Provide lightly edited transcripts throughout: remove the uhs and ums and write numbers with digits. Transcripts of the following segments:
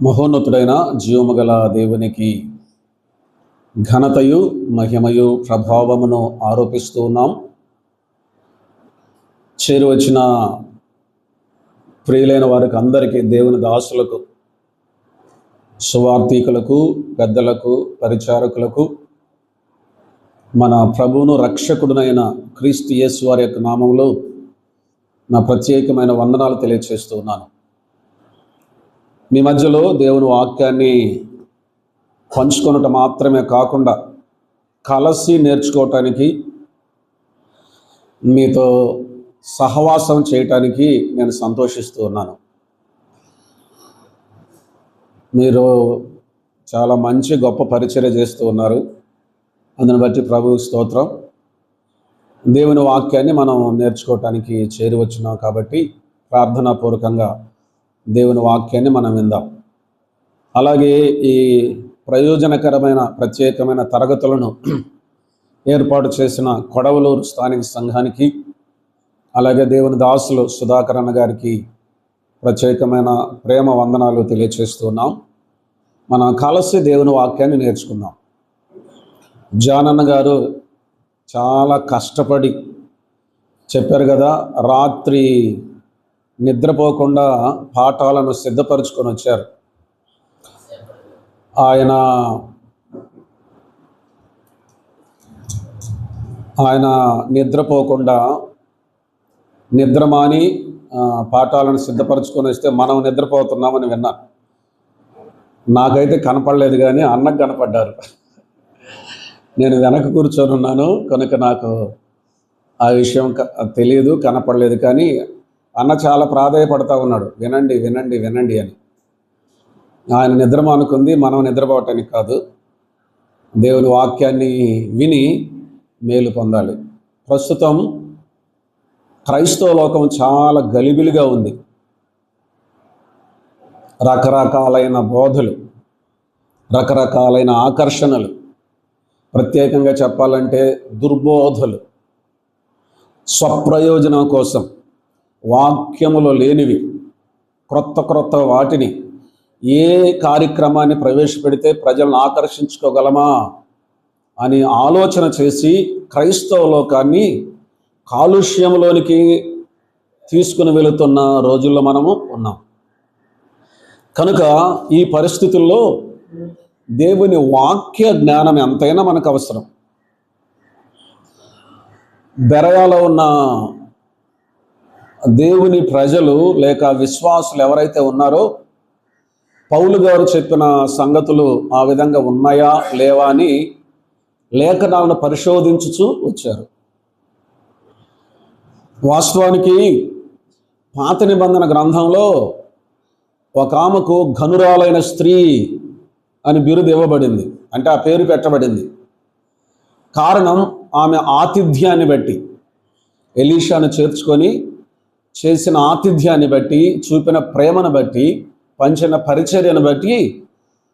మహోన్నతుడైన జీవముగల దేవునికి ఘనతయు మహిమయు ప్రభావమును ఆరోపిస్తూ ఉన్నాం. చేరువచ్చిన ప్రియులైన వారికి అందరికీ, దేవుని దాసులకు, సువార్థికులకు, పెద్దలకు, పరిచారకులకు మన ప్రభువును రక్షకుడునైన క్రీస్తు యేసు వారి యొక్క నామంలో నా ప్రత్యేకమైన వందనాలు తెలియజేస్తూ ఉన్నాను. మీ మధ్యలో దేవుని వాక్యాన్ని పంచుకొనటం మాత్రమే కాకుండా కలిసి నేర్చుకోవటానికి, మీతో సహవాసం చేయటానికి నేను సంతోషిస్తూ ఉన్నాను. మీరు చాలా మంచి గొప్ప పరిచర్య చేస్తూ ఉన్నారు. అందుని బట్టి ప్రభువుకి స్తోత్రం. దేవుని వాక్యాన్ని మనం నేర్చుకోవటానికి చేరి వచ్చినాం కాబట్టి ప్రార్థనాపూర్వకంగా దేవుని వాక్యాన్ని మనం విందాం. అలాగే ఈ ప్రయోజనకరమైన ప్రత్యేకమైన తరగతులను ఏర్పాటు చేసిన కొడవలూరు స్థానిక సంఘానికి, అలాగే దేవుని దాసులు సుధాకర్ అన్న గారికి ప్రత్యేకమైన ప్రేమ వందనాలు తెలియచేస్తున్నాం. మనం కలిసి దేవుని వాక్యాన్ని నేర్చుకుందాం. జానన్న గారు చాలా కష్టపడి చెప్పారు కదా, రాత్రి నిద్రపోకుండా పాఠాలను సిద్ధపరచుకొని వచ్చారు. ఆయన నిద్రపోకుండా నిద్రమాని పాఠాలను సిద్ధపరచుకొని వస్తే మనం నిద్రపోతున్నామని విన్నాను. నాకైతే కనపడలేదు, కానీ అన్నకు కనపడ్డారు. నేను వెనక కూర్చొని ఉన్నాను కనుక నాకు ఆ విషయం తెలియదు, కనపడలేదు. కానీ అన్న చాలా ప్రాధాయపడతా ఉన్నాడు, వినండి వినండి వినండి అని. ఆయన నిద్రమ అనుకుంది, మనం నిద్రపోవటానికి కాదు, దేవుని వాక్యాన్ని విని మేలు పొందాలి. ప్రస్తుతం క్రైస్తవ లోకం చాలా గలిబిలిగా ఉంది. రకరకాలైన బోధలు, రకరకాలైన ఆకర్షణలు, ప్రత్యేకంగా చెప్పాలంటే దుర్బోధలు, స్వప్రయోజనం కోసం వాక్యములో లేనివి క్రొత్త వాటిని, ఏ కార్యక్రమాన్ని ప్రవేశపెడితే ప్రజలను ఆకర్షించుకోగలమా అని ఆలోచన చేసి క్రైస్తవ లోకాన్ని కాలుష్యంలోనికి తీసుకుని వెళుతున్న రోజుల్లో మనము ఉన్నాం. కనుక ఈ పరిస్థితుల్లో దేవుని వాక్య జ్ఞానం ఎంతైనా మనకు అవసరం. బెరయాలో ఉన్న దేవుని ప్రజలు లేక విశ్వాసులు ఎవరైతే ఉన్నారో, పౌలు గారు చెప్పిన సంగతులు ఆ విధంగా ఉన్నాయా లేవా అని లేఖనాలను పరిశోధించుచూ వచ్చారు. వాస్తవానికి పాత నిబంధన గ్రంథంలో ఒక ఆమెకు ఘనురాలైన స్త్రీ అని బిరుదు ఇవ్వబడింది, అంటే ఆ పేరు పెట్టబడింది. కారణం ఆమె ఆతిథ్యాన్ని బట్టి, ఎలీషాను చేర్చుకొని చేసిన ఆతిథ్యాన్ని బట్టి, చూపిన ప్రేమను బట్టి, పంచిన పరిచర్యను బట్టి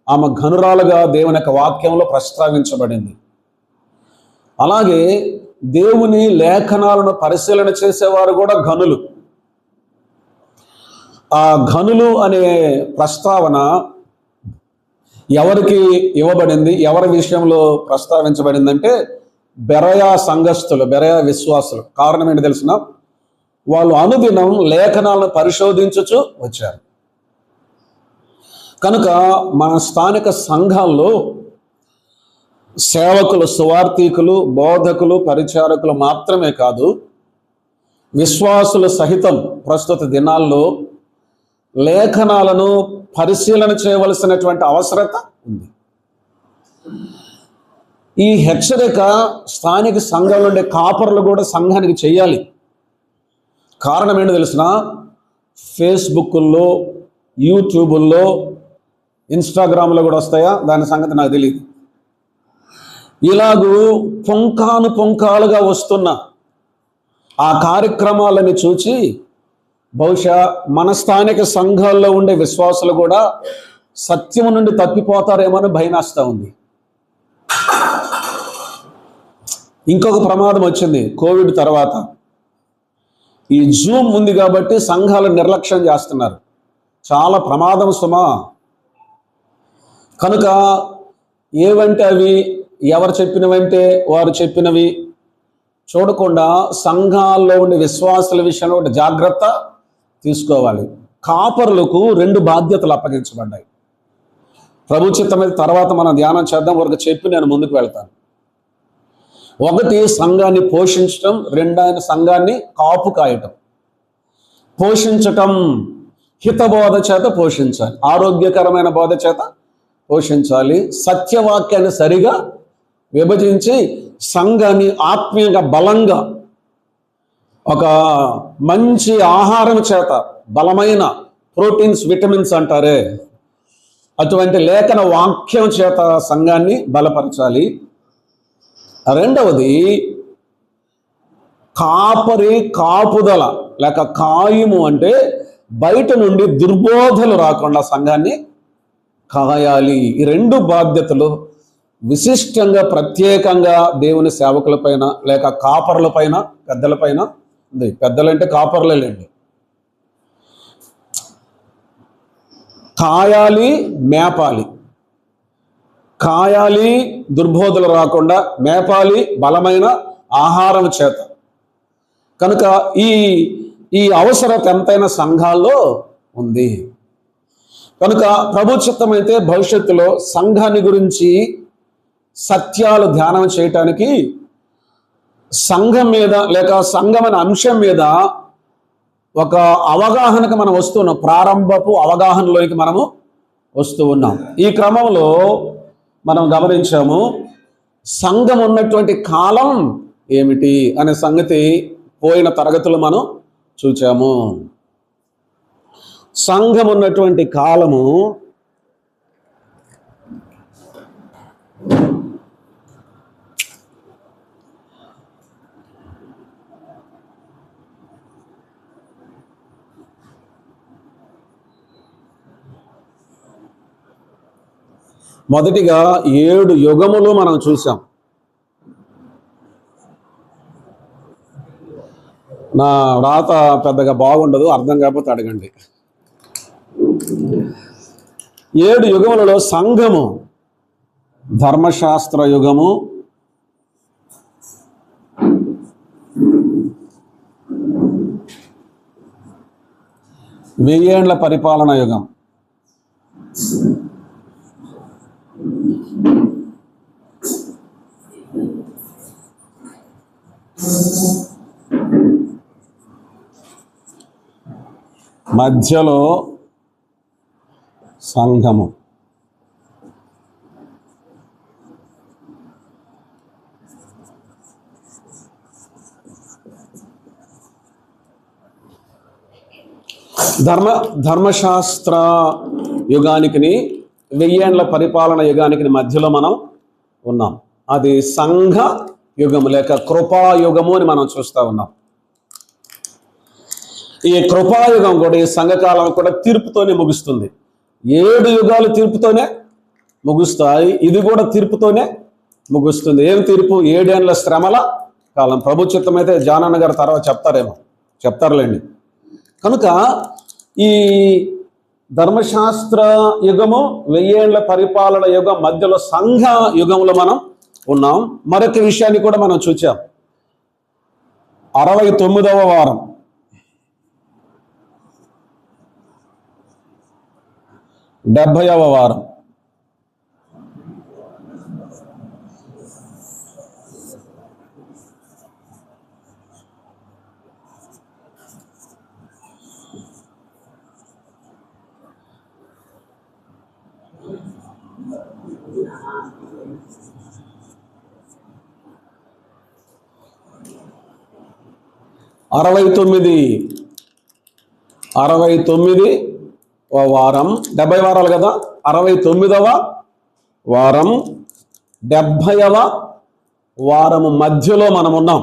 ఆమె ఘనురాలుగా దేవుని యొక్క వాక్యంలో ప్రస్తావించబడింది. అలాగే దేవుని లేఖనాలను పరిశీలన చేసేవారు కూడా ఘనులు. ఆ ఘనులు అనే ప్రస్తావన ఎవరికి ఇవ్వబడింది, ఎవరి విషయంలో ప్రస్తావించబడిందంటే బెరయా సంఘస్థులు, బెరయా విశ్వాసులు. కారణం ఏంటి తెలిసిన? వాళ్ళు అనుదినం లేఖనాలను పరిశోధించుచు వచ్చారు. కనుక మన స్థానిక సంఘాల్లో సేవకులు, సువార్థికులు, బోధకులు, పరిచారకులు మాత్రమే కాదు, విశ్వాసులు సహితం ప్రస్తుత దినాల్లో లేఖనాలను పరిశీలన చేయవలసినటువంటి అవసరత ఉంది. ఈ హెచ్చరిక స్థానిక సంఘంలో ఉండే కాపరులు కూడా సంఘానికి చేయాలి. కారణం ఏంటో తెలిసిన? ఫేస్బుక్లో, యూట్యూబుల్లో, ఇన్స్టాగ్రామ్లో కూడా వస్తాయా, దాని సంగతి నాకు తెలియదు. ఇలాగూ పుంకాలుగా వస్తున్న ఆ కార్యక్రమాలని చూచి బహుశా మన స్థానిక సంఘాల్లో ఉండే విశ్వాసులు కూడా సత్యము నుండి తప్పిపోతారేమో అని భయమేస్తూ ఉంది. ఇంకొక ప్రమాదం వచ్చింది కోవిడ్ తర్వాత. ఈ జూమ్ ఉంది కాబట్టి సంఘాలు నిర్లక్ష్యం చేస్తున్నారు. చాలా ప్రమాదం సుమా. కనుక ఏవంటే అవి, ఎవరు చెప్పినవంటే వారు చెప్పినవి చూడకుండా సంఘాల్లో ఉండే విశ్వాసుల విషయంలో ఒకటి జాగ్రత్త తీసుకోవాలి. కాపరులకు 2 బాధ్యతలు అప్పగించబడ్డాయి. ప్రభు చిత్తమైన తర్వాత మనం ధ్యానం చేద్దాం, వరకు చెప్పి నేను ముందుకు వెళ్తాను. ఒకటి సంఘాన్ని పోషించటం, రెండైన సంఘాన్ని కాపు కాయటం. పోషించటం హితబోధ చేత పోషించాలి, ఆరోగ్యకరమైన బోధ చేత పోషించాలి. సత్యవాక్యాన్ని సరిగా విభజించి సంఘాన్ని ఆత్మీయంగా బలంగా ఒక మంచి ఆహారం చేత, బలమైన ప్రోటీన్స్ విటమిన్స్ అంటారే అటువంటి లేఖన వాక్యం చేత సంఘాన్ని బలపరచాలి. రెండవది కాపరి కాపుదల లేక కాయము, అంటే బయట నుండి దుర్బోధలు రాకుండా సంఘాన్ని కాయాలి. ఈ 2 బాధ్యతలు విశిష్టంగా ప్రత్యేకంగా దేవుని సేవకులపైన లేక కాపరులపైన, పెద్దలపైన ఉంది. పెద్దలంటే కాపరులే లేండి. కాయాలి, మేపాలి. కాయాలి దుర్బోధలు రాకుండా, మేపాలి బలమైన ఆహారం చేత. కనుక ఈ అవసరత ఎంతైనా సంఘాల్లో ఉంది. కనుక ప్రభు చిత్తమైతే భవిష్యత్తులో సంఘాన్ని గురించి సత్యాలు ధ్యానం చేయటానికి సంఘం మీద లేక సంఘం అనే అంశం మీద ఒక అవగాహనకు మనం వస్తున్నాం. ప్రారంభపు అవగాహనలోకి మనము వస్తూ ఉన్నాం. ఈ క్రమంలో మనం గమనించాము, సంఘం ఉన్నటువంటి కాలం ఏమిటి అనే సంగతి పోయిన తరగతులు మనం చూచాము. సంఘం ఉన్నటువంటి కాలము మొదటిగా 7 యుగములు మనం చూసాం. నా రాత పెద్దగా బాగుండదు, అర్థం కాకపోతే అడగండి. 7 యుగములలో సంఘము ధర్మశాస్త్ర యుగము, వెయ్యేండ్ల పరిపాలన యుగం, మధ్యలో సంఘము, ధర్మశాస్త్ర యుగానికి, వెయ్యేండ్ల పరిపాలన యుగానికి మధ్యలో మనం ఉన్నాం. అది సంఘ యుగము లేక కృపాయుగము అని మనం చూస్తూ ఉన్నాం. ఈ కృపాయుగం కూడా, ఈ సంఘకాలం కూడా తీర్పుతోనే ముగుస్తుంది. 7 యుగాలు తీర్పుతోనే ముగుస్తాయి, ఇది కూడా తీర్పుతోనే ముగుస్తుంది. ఏం తీర్పు? 7 ఏళ్ల శ్రమల కాలం. ప్రభు చిత్తమైతే జానన్న గారు తర్వాత చెప్తారులేండి. కనుక ఈ ధర్మశాస్త్ర యుగము, 1000 ఏళ్ల పరిపాలన యుగం మధ్యలో సంఘ యుగంలో మనం ఉన్నాం. మరొక విషయాన్ని కూడా మనం చూచాం. 69వ వారం, 70వ వారం, అరవై 69 వారం, 70 వారాలు కదా, 69వ వారం 70వ వారము మధ్యలో మనం ఉన్నాం.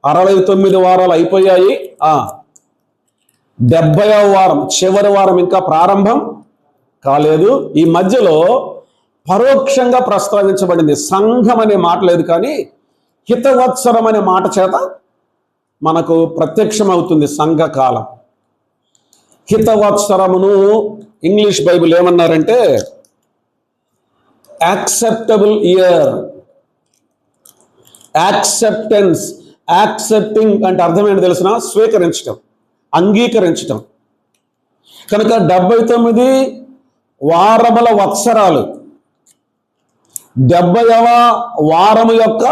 69 వారాలు అయిపోయాయి. 70వ వారం చివరి వారం ఇంకా ప్రారంభం కాలేదు. ఈ మధ్యలో పరోక్షంగా ప్రస్తావించబడింది. సంఘం అనే మాట లేదు, కానీ హితవత్సరం అనే మాట చేత మనకు ప్రత్యక్షమవుతుంది సంఘకాలం. హితవత్సరమును ఇంగ్లీష్ బైబిల్ ఏమన్నారంటే యాక్సెప్టబుల్ ఇయర్. యాక్సెప్టెన్స్, యాక్సెప్టింగ్ అంటే అర్థం ఏంటి తెలిసిన? స్వీకరించటం, అంగీకరించటం. కనుక 79 వారముల వత్సరాలు, 70వ వారము యొక్క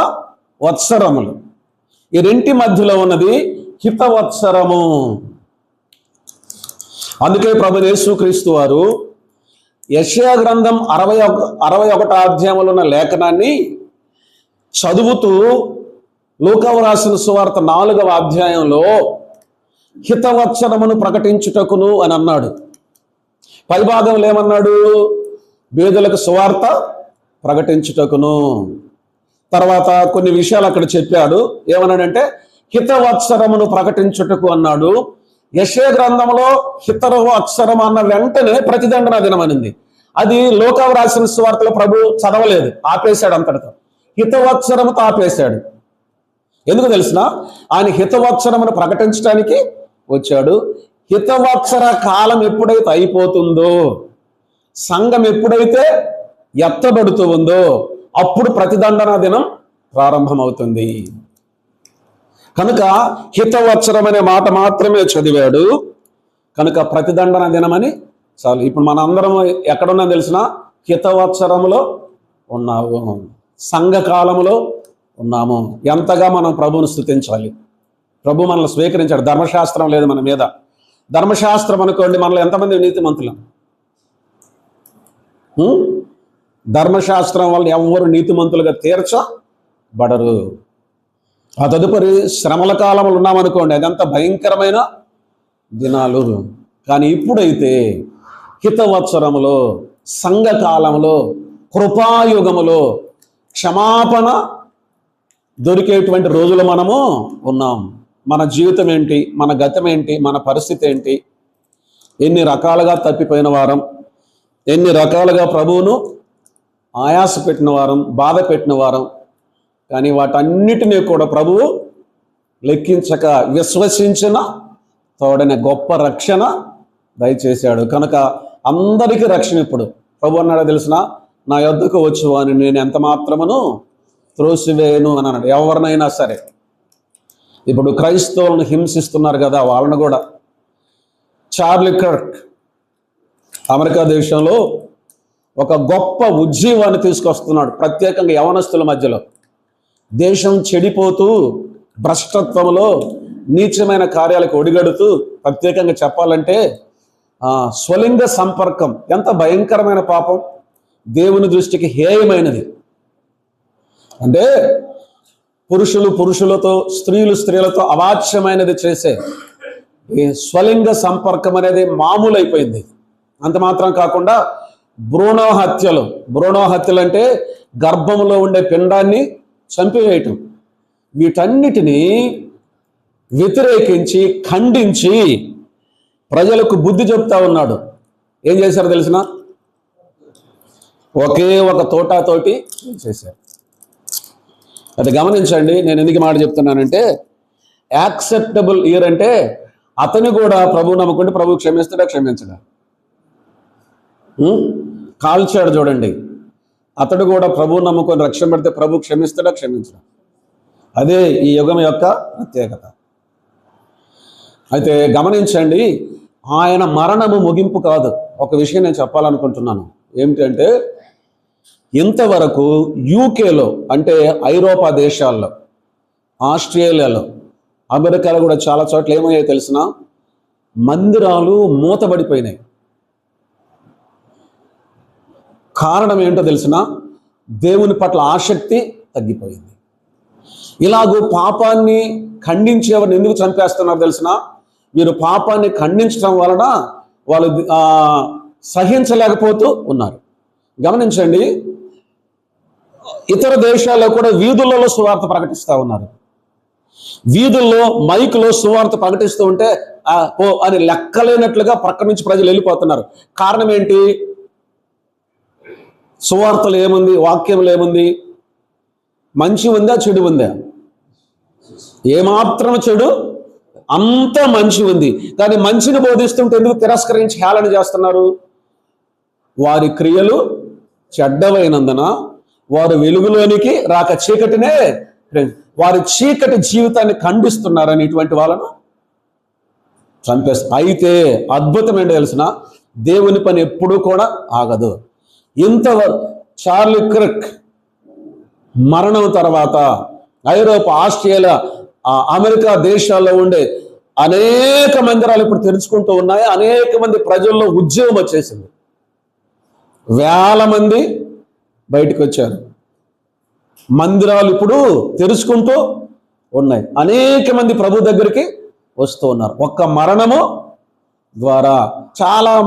వత్సరములు, ఈ రెంటి మధ్యలో ఉన్నది హితవత్సరము. అందుకే ప్రభు యేసుక్రీస్తు వారు యెషయా గ్రంథం 61వ అధ్యాయంలో ఉన్న లేఖనాన్ని చదువుతూ లూకా రాసిన సువార్త 4వ అధ్యాయంలో హితవత్సరమును ప్రకటించుటకును అని అన్నాడు. పైభాగంలో ఏమన్నాడు? బేదలకు సువార్త ప్రకటించుటకును. తర్వాత కొన్ని విషయాలు అక్కడ చెప్పాడు. ఏమన్నాడంటే హితవత్సరమును ప్రకటించుటకు అన్నాడు. యెషయా గ్రంథంలో హితవత్సరం అన్న వెంటనే ప్రతిదండన దినం అనింది. అది లూకా రాసిన సువార్తలో ప్రభు చదవలేదు, ఆపేశాడు అంతటితో. హితవత్సరముతో ఆపేశాడు. ఎందుకు తెలిసిన? ఆయన హితవత్సరమును ప్రకటించడానికి వచ్చాడు. హితవత్సర కాలం ఎప్పుడైతే అయిపోతుందో, సంఘం ఎప్పుడైతే ఎత్తబడుతూ ఉందో, అప్పుడు ప్రతిదండన దినం ప్రారంభమవుతుంది. కనుక హితవత్సరం అనే మాట మాత్రమే చదివాడు. కనుక ప్రతిదండన దినమని చాలు. ఇప్పుడు మన అందరం ఎక్కడున్నా తెలిసిన? హితవత్సరములో ఉన్నాము, సంఘకాలములో ఉన్నాము. ఎంతగా మనం ప్రభువును స్తుతించాలి. ప్రభు మనల్ని స్వీకరించాడు. ధర్మశాస్త్రం లేదు మన మీద. ధర్మశాస్త్రం అనుకోండి, మనలో ఎంతమంది నీతిమంతులం? ధర్మశాస్త్రం వల్ల ఎవరు నీతిమంతులుగా తీర్చబడరు. ఆ తదుపరి శ్రమల కాలంలో ఉన్నామనుకోండి, అదంతా భయంకరమైన దినాలు. కానీ ఇప్పుడైతే హితవత్సరములో, సంఘకాలంలో, కృపాయుగములో క్షమాపణ దొరికేటువంటి రోజులు మనము ఉన్నాం. మన జీవితం ఏంటి, మన గతం ఏంటి, మన పరిస్థితి ఏంటి, ఎన్ని రకాలుగా తప్పిపోయిన వారం, ఎన్ని రకాలుగా ప్రభువును ఆయాస పెట్టిన వారం, బాధ పెట్టిన వారం. కానీ వాటన్నిటినీ కూడా ప్రభువు లెక్కించక విశ్వసించిన తోడనే గొప్ప రక్షణ దయచేశాడు. కనుక అందరికీ రక్షణ. ఇప్పుడు ప్రభు అన్నాడో తెలిసిన? నా యొద్దకు వచ్చు అని నేను ఎంత మాత్రమును త్రోసివేయను అని అన్నాడు. ఎవరినైనా సరే. ఇప్పుడు క్రైస్తవులను హింసిస్తున్నారు కదా, వాళ్ళను కూడా. చార్లీ కర్క్ అమెరికా దేశంలో ఒక గొప్ప ఉజ్జీవాన్ని తీసుకొస్తున్నాడు, ప్రత్యేకంగా యవనస్తుల మధ్యలో. దేశం చెడిపోతూ భ్రష్టత్వంలో నీచమైన కార్యాలకు ఒడిగడుతూ, ప్రత్యేకంగా చెప్పాలంటే స్వలింగ సంపర్కం ఎంత భయంకరమైన పాపం, దేవుని దృష్టికి హేయమైనది. అంటే పురుషులు పురుషులతో, స్త్రీలు స్త్రీలతో అవాచ్యమైనది చేసే ఈ స్వలింగ సంపర్కం అనేది మామూలు అయిపోయింది. అంత మాత్రం కాకుండా భ్రూణ హత్యలు అంటే గర్భంలో ఉండే పిండాన్ని చంపివేయటం. వీటన్నిటినీ వ్యతిరేకించి, ఖండించి ప్రజలకు బుద్ధి చెప్తా ఉన్నాడు. ఏం చేశారో తెలిసిన? ఒకే ఒక తోటాతోటి చేశారు. అది గమనించండి. నేను ఎందుకు మాట చెప్తున్నానంటే, యాక్సెప్టబుల్ ఇయర్ అంటే అతను కూడా ప్రభు నమ్ముకుంటే ప్రభు క్షమిస్తాడా, క్షమించడా? కాల్చాడు చూడండి, అతడు కూడా ప్రభు నమ్ముకొని రక్షణ పెడితే ప్రభు క్షమిస్తాడా, క్షమించడా? అదే ఈ యుగం యొక్క ప్రత్యేకత. అయితే గమనించండి, ఆయన మరణము ముగింపు కాదు. ఒక విషయం నేను చెప్పాలనుకుంటున్నాను. ఏమిటంటే, ఇంతవరకు యూకేలో అంటే ఐరోపా దేశాల్లో, ఆస్ట్రేలియాలో, అమెరికాలో కూడా చాలా చోట్ల ఏమయ్యాయో తెలిసిన? మందిరాలు మూతబడిపోయినాయి. కారణం ఏంటో తెలిసిన? దేవుని పట్ల ఆసక్తి తగ్గిపోయింది. ఇలాగూ పాపాన్ని ఖండించేవారిని ఎందుకు చంపేస్తున్నారు తెలిసిన? వీరు పాపాన్ని ఖండించడం వలన వాళ్ళు సహించలేకపోతూ ఉన్నారు. గమనించండి, ఇతర దేశాల్లో కూడా వీధులలో సువార్త ప్రకటిస్తూ ఉన్నారు. వీధుల్లో మైకులో సువార్త ప్రకటిస్తూ ఉంటే ఓ అని లెక్కలేనట్లుగా ప్రక్క నుంచి ప్రజలు వెళ్ళిపోతున్నారు. కారణం ఏంటి? సువార్తలు ఏముంది, వాక్యంలో ఏముంది? మంచి ఉందా, చెడు ఉందా? ఏమాత్రం చెడు, అంత మంచి ఉంది. కానీ మంచిని బోధిస్తుంటే ఎందుకు తిరస్కరించి హేళన చేస్తున్నారు? వారి క్రియలు చెడ్డవైనందున వారు వెలుగులోనికి రాక చీకటినే వారి చీకటి జీవితాన్ని ఖండిస్తున్నారని ఇటువంటి వాళ్ళను చంపేస్తారు. అయితే అద్భుతం ఏంటో తెలిసిన, దేవుని పని ఎప్పుడూ కూడా ఆగదు. ఇంతవరకు చార్లీ క్రిక్ మరణం తర్వాత ఐరోపా, ఆస్ట్రేలియా, అమెరికా దేశాల్లో ఉండే అనేక మందిరాలు ఇప్పుడు తెరుచుకుంటూ ఉన్నాయి. అనేక మంది ప్రజల్లో ఉద్యోగం వచ్చేసింది. వేల మంది బయటకు వచ్చారు. మందిరాలు ఇప్పుడు తెరుచుకుంటూ ఉన్నాయి. అనేక మంది ప్రభు దగ్గరికి వస్తూ ఉన్నారు. ఒక్క మరణము ద్వారా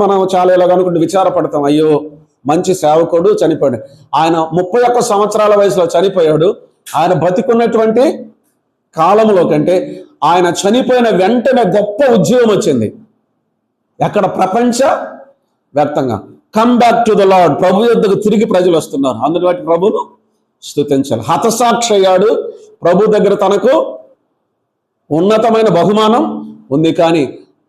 మనం చాలా ఇలాగ అనుకుంటే విచారపడతాం. అయ్యో, మంచి సేవకుడు చనిపోయాడు. ఆయన 31 సంవత్సరాల వయసులో చనిపోయాడు. ఆయన బతికున్నటువంటి కాలంలో కంటే ఆయన చనిపోయిన వెంటనే గొప్ప ఉద్యోగం వచ్చింది. ఎక్కడ? ప్రపంచ వ్యాప్తంగా. Come back to the lord, ప్రభు యొద్దకు తిరిగి ప్రజలు వస్తున్నారు. అందుని బట్టి ప్రభువును స్తుతించాలి. హతసాక్షి అయ్యాడు. ప్రభు దగ్గర తనకు ఉన్నతమైన బహుమానం ఉంది. కానీ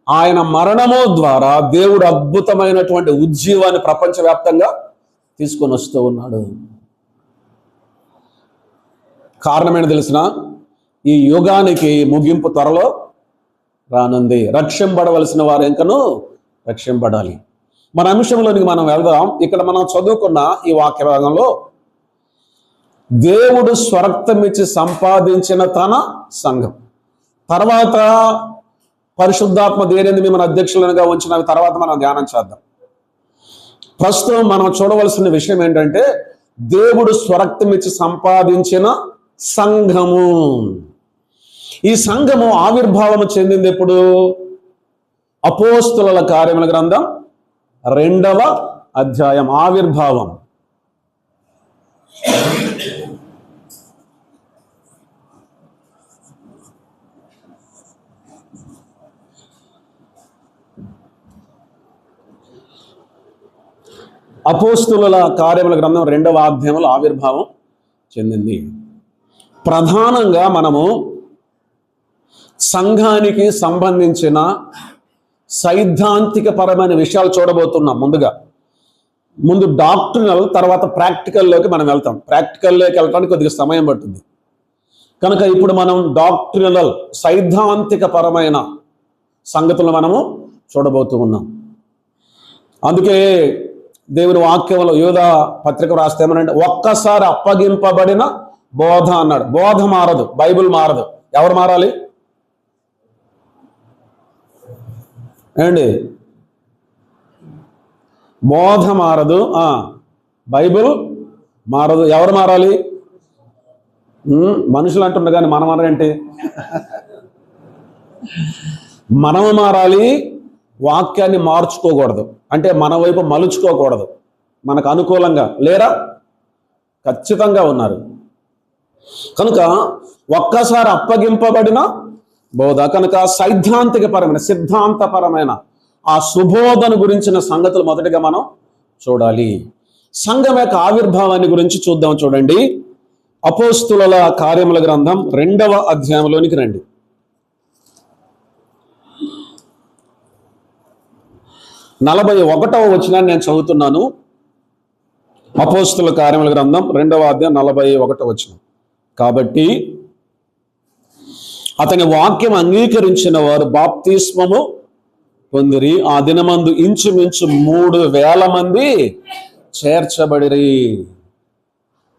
ఆయన మరణము ద్వారా దేవుడు అద్భుతమైనటువంటి ఉజ్జీవాన్ని ప్రపంచవ్యాప్తంగా తీసుకొని వస్తూ ఉన్నాడు. కారణమేంటో తెలిసిన, ఈ యుగానికి ముగింపు త్వరలో రానుంది. రక్షింపబడవలసిన వారు ఇంకను రక్షింపబడాలి. మన అంశంలోనికి మనం వెళ్దాం. ఇక్కడ మనం చదువుకున్న ఈ వాక్య భాగంలో దేవుడు స్వరక్తమిచ్చి సంపాదించిన తన సంఘం, తర్వాత పరిశుద్ధాత్మ దేనిని మిమ్మల్ని అధ్యక్షులుగా ఉంచిన తర్వాత మనం ధ్యానం చేద్దాం. ప్రస్తుతం మనం చూడవలసిన విషయం ఏంటంటే, దేవుడు స్వరక్తమిచ్చి సంపాదించిన సంఘము. ఈ సంఘము ఆవిర్భావము చెందింది ఎప్పుడు? అపోస్తుల కార్యముల గ్రంథం 2వ అధ్యాయం. ఆవిర్భావం. అపోస్తుల కార్యముల గ్రంథం 2వ అధ్యాయంలో ఆవిర్భావం చెందింది. ప్రధానంగా మనము సంఘానికి సంబంధించిన సైద్ధాంతిక పరమైన విషయాలు చూడబోతున్నాం. ముందు డాక్ట్రినల్, తర్వాత ప్రాక్టికల్లోకి మనం వెళ్తాం. ప్రాక్టికల్లోకి వెళ్ళడానికి కొద్దిగా సమయం పడుతుంది కనుక ఇప్పుడు మనం డాక్ట్రినల్, సైద్ధాంతిక పరమైన సంగతులు మనము చూడబోతూ ఉన్నాం. అందుకే దేవుని వాక్యంలో యూదా పత్రిక రాస్తే ఏమనంటే, ఒక్కసారి అప్పగింపబడిన బోధ అన్నాడు. బోధ మారదు, బైబిల్ మారదు. ఎవరు మారాలి ఏండి? బోధ మారదు, బైబిల్ మారదు. ఎవరు మారాలి? మనుషులు అంటున్నారు కానీ మనం అనరేంటి? మనము మారాలి. వాక్యాన్ని మార్చుకోకూడదు, అంటే మన వైపు మలుచుకోకూడదు. మనకు అనుకూలంగా లేరా? ఖచ్చితంగా ఉన్నారు. కనుక ఒక్కసారి అప్పగింపబడిన బోధ కనుక సైద్ధాంతిక పరమైన, సిద్ధాంతపరమైన ఆ సుబోధన గురించిన సంగతులు మొదటిగా మనం చూడాలి. సంఘం యొక్క ఆవిర్భావాన్ని గురించి చూద్దాం. చూడండి, అపోస్తుల కార్యముల గ్రంథం 2వ అధ్యాయంలోనికి రండి. నలభై 41వ వచనాన్ని నేను చదువుతున్నాను. అపోస్తుల కార్యముల గ్రంథం 2వ అధ్యాయం 41వ వచనం. కాబట్టి అతని వాక్యం అంగీకరించిన వారు బాప్తిస్మము పొందిరి. ఆ దినమందు ఇంచుమించు 3,000 మంది చేర్చబడిరి.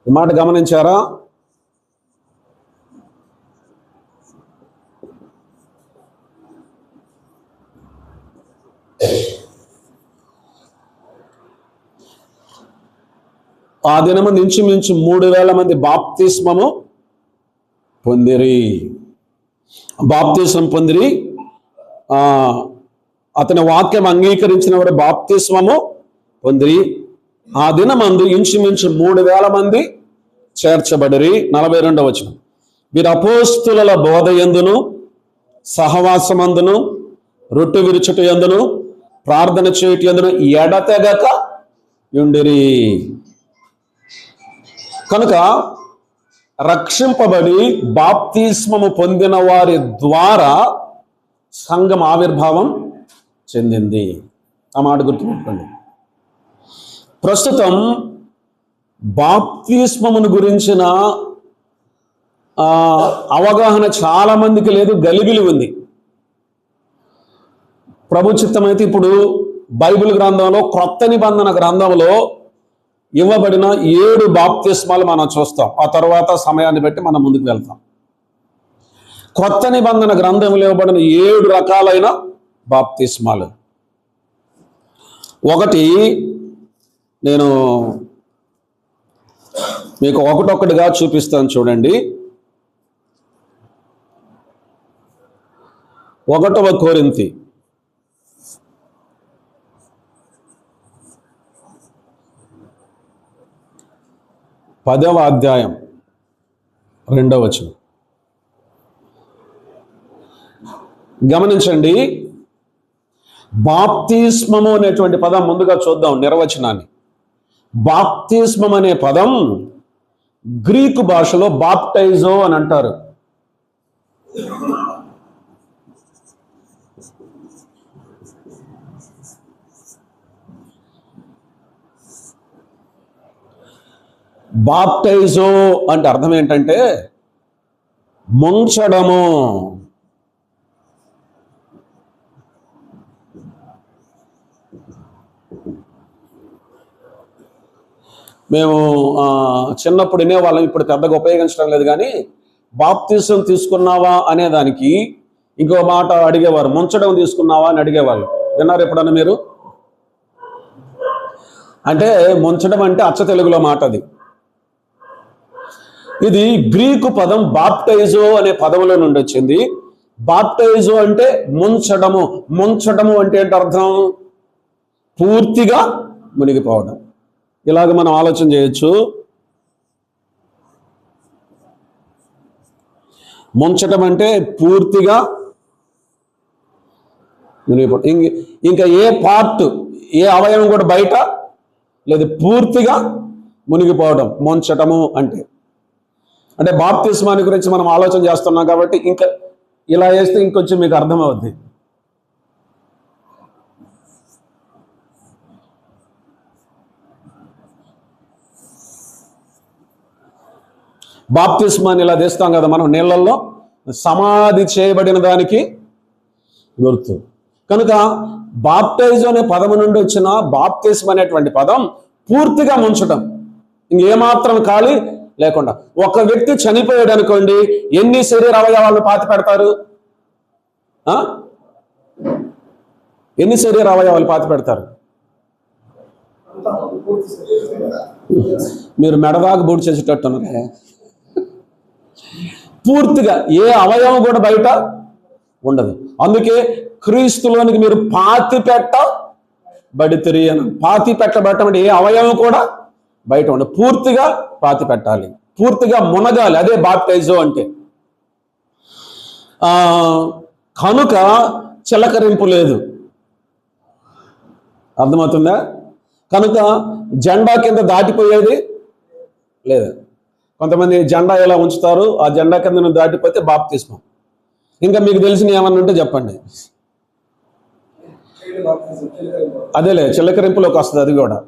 ఈ మాట గమనించారా? ఆ దినమందు ఇంచుమించు 3,000 మంది బాప్తిస్మము పొందిరి. బాప్తిస్మం పొందిరి. అతని వాక్యం అంగీకరించిన వారు బాప్తిస్మము పొందిరి. ఆ దినమందు ఇంచుమించు 3,000 మంది చేర్చబడిరి. 42వ వచనం. వీరు అపోస్తుల బోధ యందును, సహవాసమందును, రొట్టె విరుచుట యందును, ప్రార్థన చేయుట యందును ఎడతెగక యుండిరి. కనుక రక్షింపబడి బాప్తిస్మము పొందిన వారి ద్వారా సంఘం ఆవిర్భావం చెందింది. ఆ మాట గుర్తుపెట్టుకోండి. ప్రస్తుతం బాప్తిస్మమును గురించిన అవగాహన చాలా మందికి లేదు, గలిబిలి ఉంది. ప్రభు చిత్తమైతే ఇప్పుడు బైబిల్ గ్రంథంలో, క్రొత్త నిబంధన గ్రంథంలో ఇవ్వబడిన 7 బాప్తిస్మాలు మనం చూస్తాం. ఆ తర్వాత సమయాన్ని బట్టి మనం ముందుకు వెళ్తాం. క్రొత్త నిబంధన గ్రంథంలో ఇవ్వబడిన 7 రకాలైన బాప్తిస్మాలు. ఒకటి నేను మీకు ఒకటొక్కటిగా చూపిస్తాను చూడండి. 1వ కొరింథీ 10వ అధ్యాయం 2వ వచనం గమనించండి. బాప్తిస్మము అనేటువంటి పదం ముందుగా చూద్దాం నిర్వచనాన్ని. బాప్తిస్మం అనే పదం గ్రీకు భాషలో బాప్టైజో అని అంటారు. బాప్టైజో అంటే అర్థం ఏంటంటే ముంచడము. మేము చిన్నప్పుడు వినేవాళ్ళం, ఇప్పుడు పెద్దగా ఉపయోగించడం లేదు. కానీ బాప్తిసం తీసుకున్నావా అనే దానికి ఇంకో మాట అడిగేవారు, ముంచడం తీసుకున్నావా అని అడిగేవాళ్ళు. విన్నారు ఎప్పుడన్నా మీరు? అంటే ముంచడం అంటే అచ్చ తెలుగులో మాట అది. ఇది గ్రీకు పదం బాప్టైజో అనే పదంలో నుండి వచ్చింది. బాప్టైజో అంటే ముంచడము. ముంచడము అంటే ఏంటి అర్థం? పూర్తిగా మునిగిపోవడం. ఇలాగ మనం ఆలోచన చేయొచ్చు. ముంచడం అంటే పూర్తిగా మునిగిపోవడం. ఇంకా ఏ పార్ట్, ఏ అవయవం కూడా బయట లేదు, పూర్తిగా మునిగిపోవడం ముంచటము అంటే. అంటే బాప్తిస్మాని గురించి మనం ఆలోచన చేస్తున్నాం కాబట్టి ఇంకా ఇలా వేస్తే ఇంకొంచెం మీకు అర్థమవుద్ది. బాప్తిస్మాని ఇలా తీస్తాం కదా మనం నీళ్ళల్లో, సమాధి చేయబడిన దానికి గుర్తు. కనుక బాప్టైజ్ అనే పదము నుండి వచ్చిన బాప్తిస్మ అనేటువంటి పదం పూర్తిగా ముంచటం, ఇంకేమాత్రం ఖాళీ లేకుండా. ఒక వ్యక్తి చనిపోయాడు అనుకోండి, ఎన్ని శరీర అవయవాలను పాతి పెడతారు? ఎన్ని శరీర అవయవాలు పాతి పెడతారు? మీరు మెడదాకా బూడి చేసేటట్టున్నారే. పూర్తిగా ఏ అవయవం కూడా బయట ఉండదు. అందుకే క్రీస్తులోనికి మీరు పాతి పెట్టబడితిరి అని. పాతి పెట్టబడటం అంటే ఏ అవయవం కూడా బయట ఉండదు, పూర్తిగా పాతి పెట్టాలి, పూర్తిగా మునగాలి. అదే బాప్టైజో అంటే. కనుక చిలకరింపు లేదు, అర్థమవుతుందా? కనుక జెండా కింద దాటిపోయేది లేదు. కొంతమంది జెండా ఎలా ఉంచుతారు, ఆ జెండా కింద దాటిపోతే బాప్తిస్మం. ఇంకా మీకు తెలిసిన ఏమన్నా ఉంటే చెప్పండి. అదేలే, చిలకరింపులోకి వస్తుంది అది కూడా.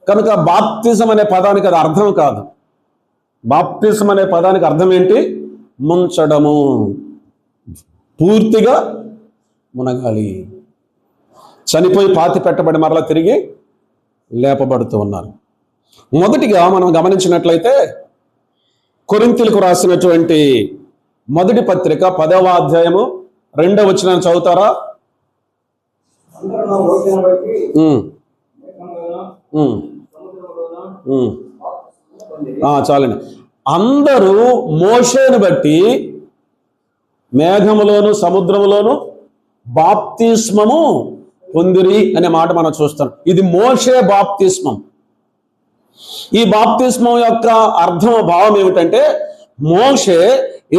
కనుక బాప్తిజం అనే పదానికి అది అర్థం కాదు. బాప్తిజం అనే పదానికి అర్థం ఏంటి? ముంచడము, పూర్తిగా మునగాలి. చనిపోయి పాతి పెట్టబడి మరలా తిరిగి లేపబడుతూ ఉన్నారు. మొదటిగా మనం గమనించినట్లయితే కొరింథీయులకు రాసినటువంటి మొదటి పత్రిక 10వ అధ్యాయము 2వ వచనం చదువుతారా? చాలండి. అందరూ మోషేను బట్టి మేఘములోను సముద్రములోను బాప్తిస్మము పొందిరి అనే మాట మనం చూస్తాం. ఇది మోషే బాప్తిస్మం. ఈ బాప్తిస్మం యొక్క అర్థం, భావం ఏమిటంటే మోషే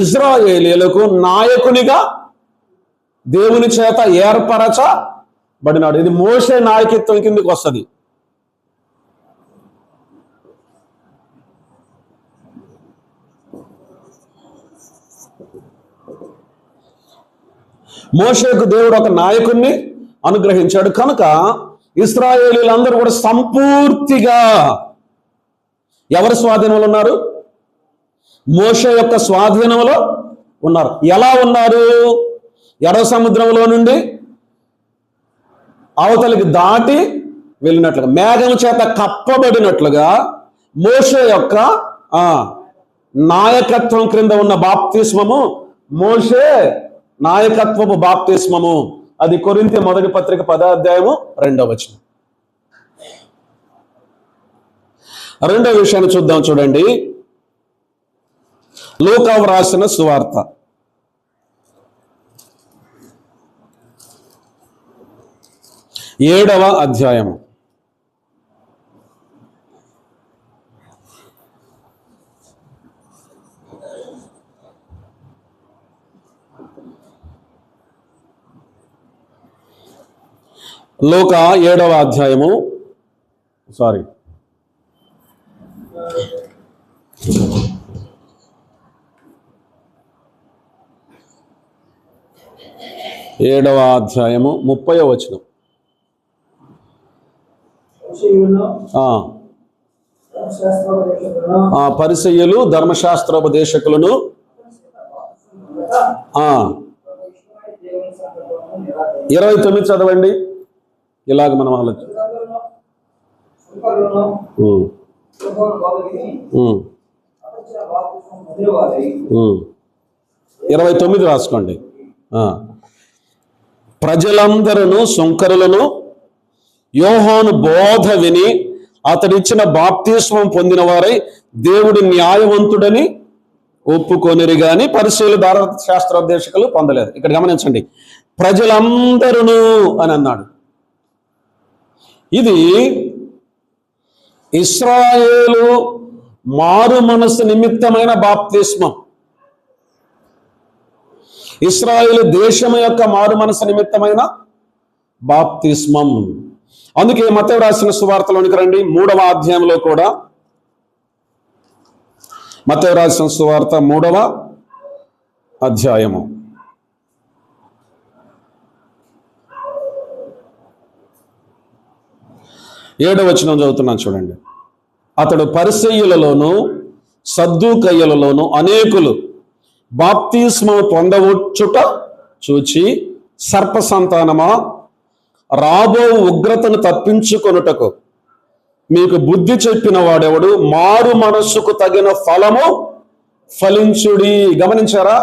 ఇజ్రాయేలీయులకు నాయకునిగా దేవుని చేత ఏర్పరచబడినాడు. ఇది మోషే నాయకత్వం కిందకి వస్తుంది. మోషేకు దేవుడు ఒక నాయకుణ్ణి అనుగ్రహించాడు. కనుక ఇశ్రాయేలీయులందరూ కూడా సంపూర్తిగా ఎవరి స్వాధీనంలో ఉన్నారు? మోషే యొక్క స్వాధీనంలో ఉన్నారు. ఎలా ఉన్నారు? ఎర్ర సముద్రంలో నుండి అవతలికి దాటి వెళ్ళినట్లుగా, మేఘం చేత కప్పబడినట్లుగా మోషే యొక్క నాయకత్వం క్రింద ఉన్న బాప్తిస్మము, మోషే నాయకత్వపు బాప్తిస్మము. అది కొరింథీ మొదటి పత్రిక 10వ అధ్యాయము 2వ వచనం. రెండవ విషయాన్ని చూద్దాం. చూడండి, లూకా వ్రాసిన సువార్త 7వ అధ్యాయము. లూకా 7వ అధ్యాయము 7వ అధ్యాయము 30వ వచనం. పరిసయ్యులు ధర్మశాస్త్రోపదేశకులను 29 చదవండి. ఇలాగ మనం ఆలోచన 29 రాసుకోండి. ప్రజలందరూ సుంకరులను యోహాను బోధ విని అతడిచ్చిన బాప్తిస్మం పొందిన వారై దేవుడి న్యాయవంతుడని ఒప్పుకొనిరి గాని పరిశీలు ధర్మశాస్త్రోపదేశకులు పొందలేదు. ఇక్కడ గమనించండి, ప్రజలందరూ అని అన్నాడు. ఇది ఇశ్రాయేలు మారు మనసు నిమిత్తమైన బాప్తిస్మం, ఇశ్రాయేలు దేశం యొక్క మారు మనసు నిమిత్తమైన బాప్తిస్మం. అందుకే మత్తయి రాసిన సువార్తలోనికి రండి, 3వ అధ్యాయంలో కూడా, మత్తయి రాసిన సువార్త 3వ అధ్యాయము 7వ వచనం చదువుతున్నాను చూడండి. అతడు పరిసయ్యులలోను సద్దూకయ్యులలోను అనేకులు బాప్తిస్మము పొందవచ్చుట చూచి, సర్ప సంతానమా, రాబో ఉగ్రతను తప్పించుకొనుటకు మీకు బుద్ధి చెప్పిన వాడెవడు? మారు మనస్సుకు తగిన ఫలము ఫలించుడి. గమనించారా?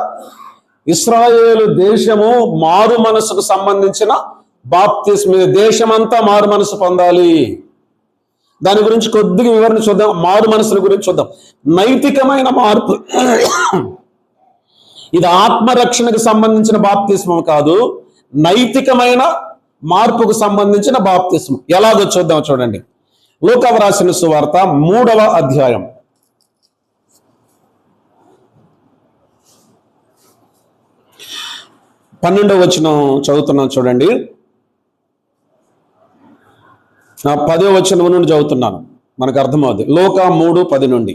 ఇశ్రాయేలు దేశము మారు మనస్సుకు సంబంధించిన బాప్తిస్మ. దేశమంతా మారు మనసు పొందాలి. దాని గురించి కొద్దిగా వివరణ చూద్దాం. మారు మనసుల గురించి చూద్దాం. నైతికమైన మార్పు, ఇది ఆత్మరక్షణకు సంబంధించిన బాప్తిస్మం కాదు, నైతికమైన మార్పుకు సంబంధించిన బాప్తిస్మం. ఎలాగో చూద్దాం. చూడండి, లూకా వ్రాసిన సువార్త 3వ అధ్యాయం 12వ వచనం చదువుతున్నాను చూడండి. 10వ వచనం నుండి చదువుతున్నాను, మనకు అర్థమవుతుంది. లూకా 3:10 నుండి.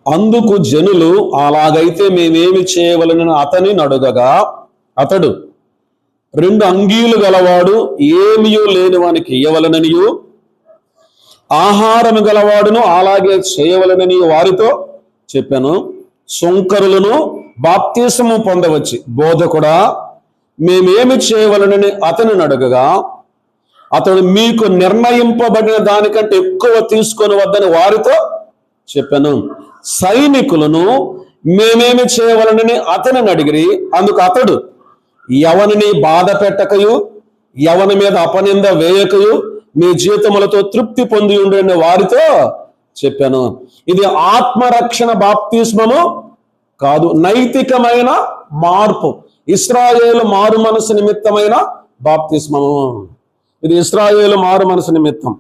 అందుకు జనులు, అలాగైతే మేమేమి చేయవలనని అతని అడుగగా, అతడు 2 అంగీలు గలవాడు ఏమియూ లేని వానికి ఇయ్యవలననియు, ఆహారము గలవాడును అలాగే చేయవలనని వారితో చెప్పాను. సుంకరులను బాప్తిస్మము పొందవచ్చు. బోధకుడా, మేమేమి చేయవలనని అతని అడుగగా, అతడు మీకు నిర్ణయింపబడిన దానికంటే ఎక్కువ తీసుకొని వద్దని వారితో చెప్పాను. సైనికులను మేమేమి చేయవలనని అతని అడిగిరి. అందుకు అతడు, ఎవరిని బాధ పెట్టకయు ఎవరి మీద అపనింద వేయకయు మీ జీతములతో తృప్తి పొంది ఉండే వారితో చెప్పాను. ఇది ఆత్మరక్షణ బాప్తిస్మము కాదు, నైతికమైన మార్పు. ఇశ్రాయేలు మారు మనసు నిమిత్తమైన బాప్తిస్మము. ఇది ఇశ్రాయేలు మారు మనసు నిమిత్తం.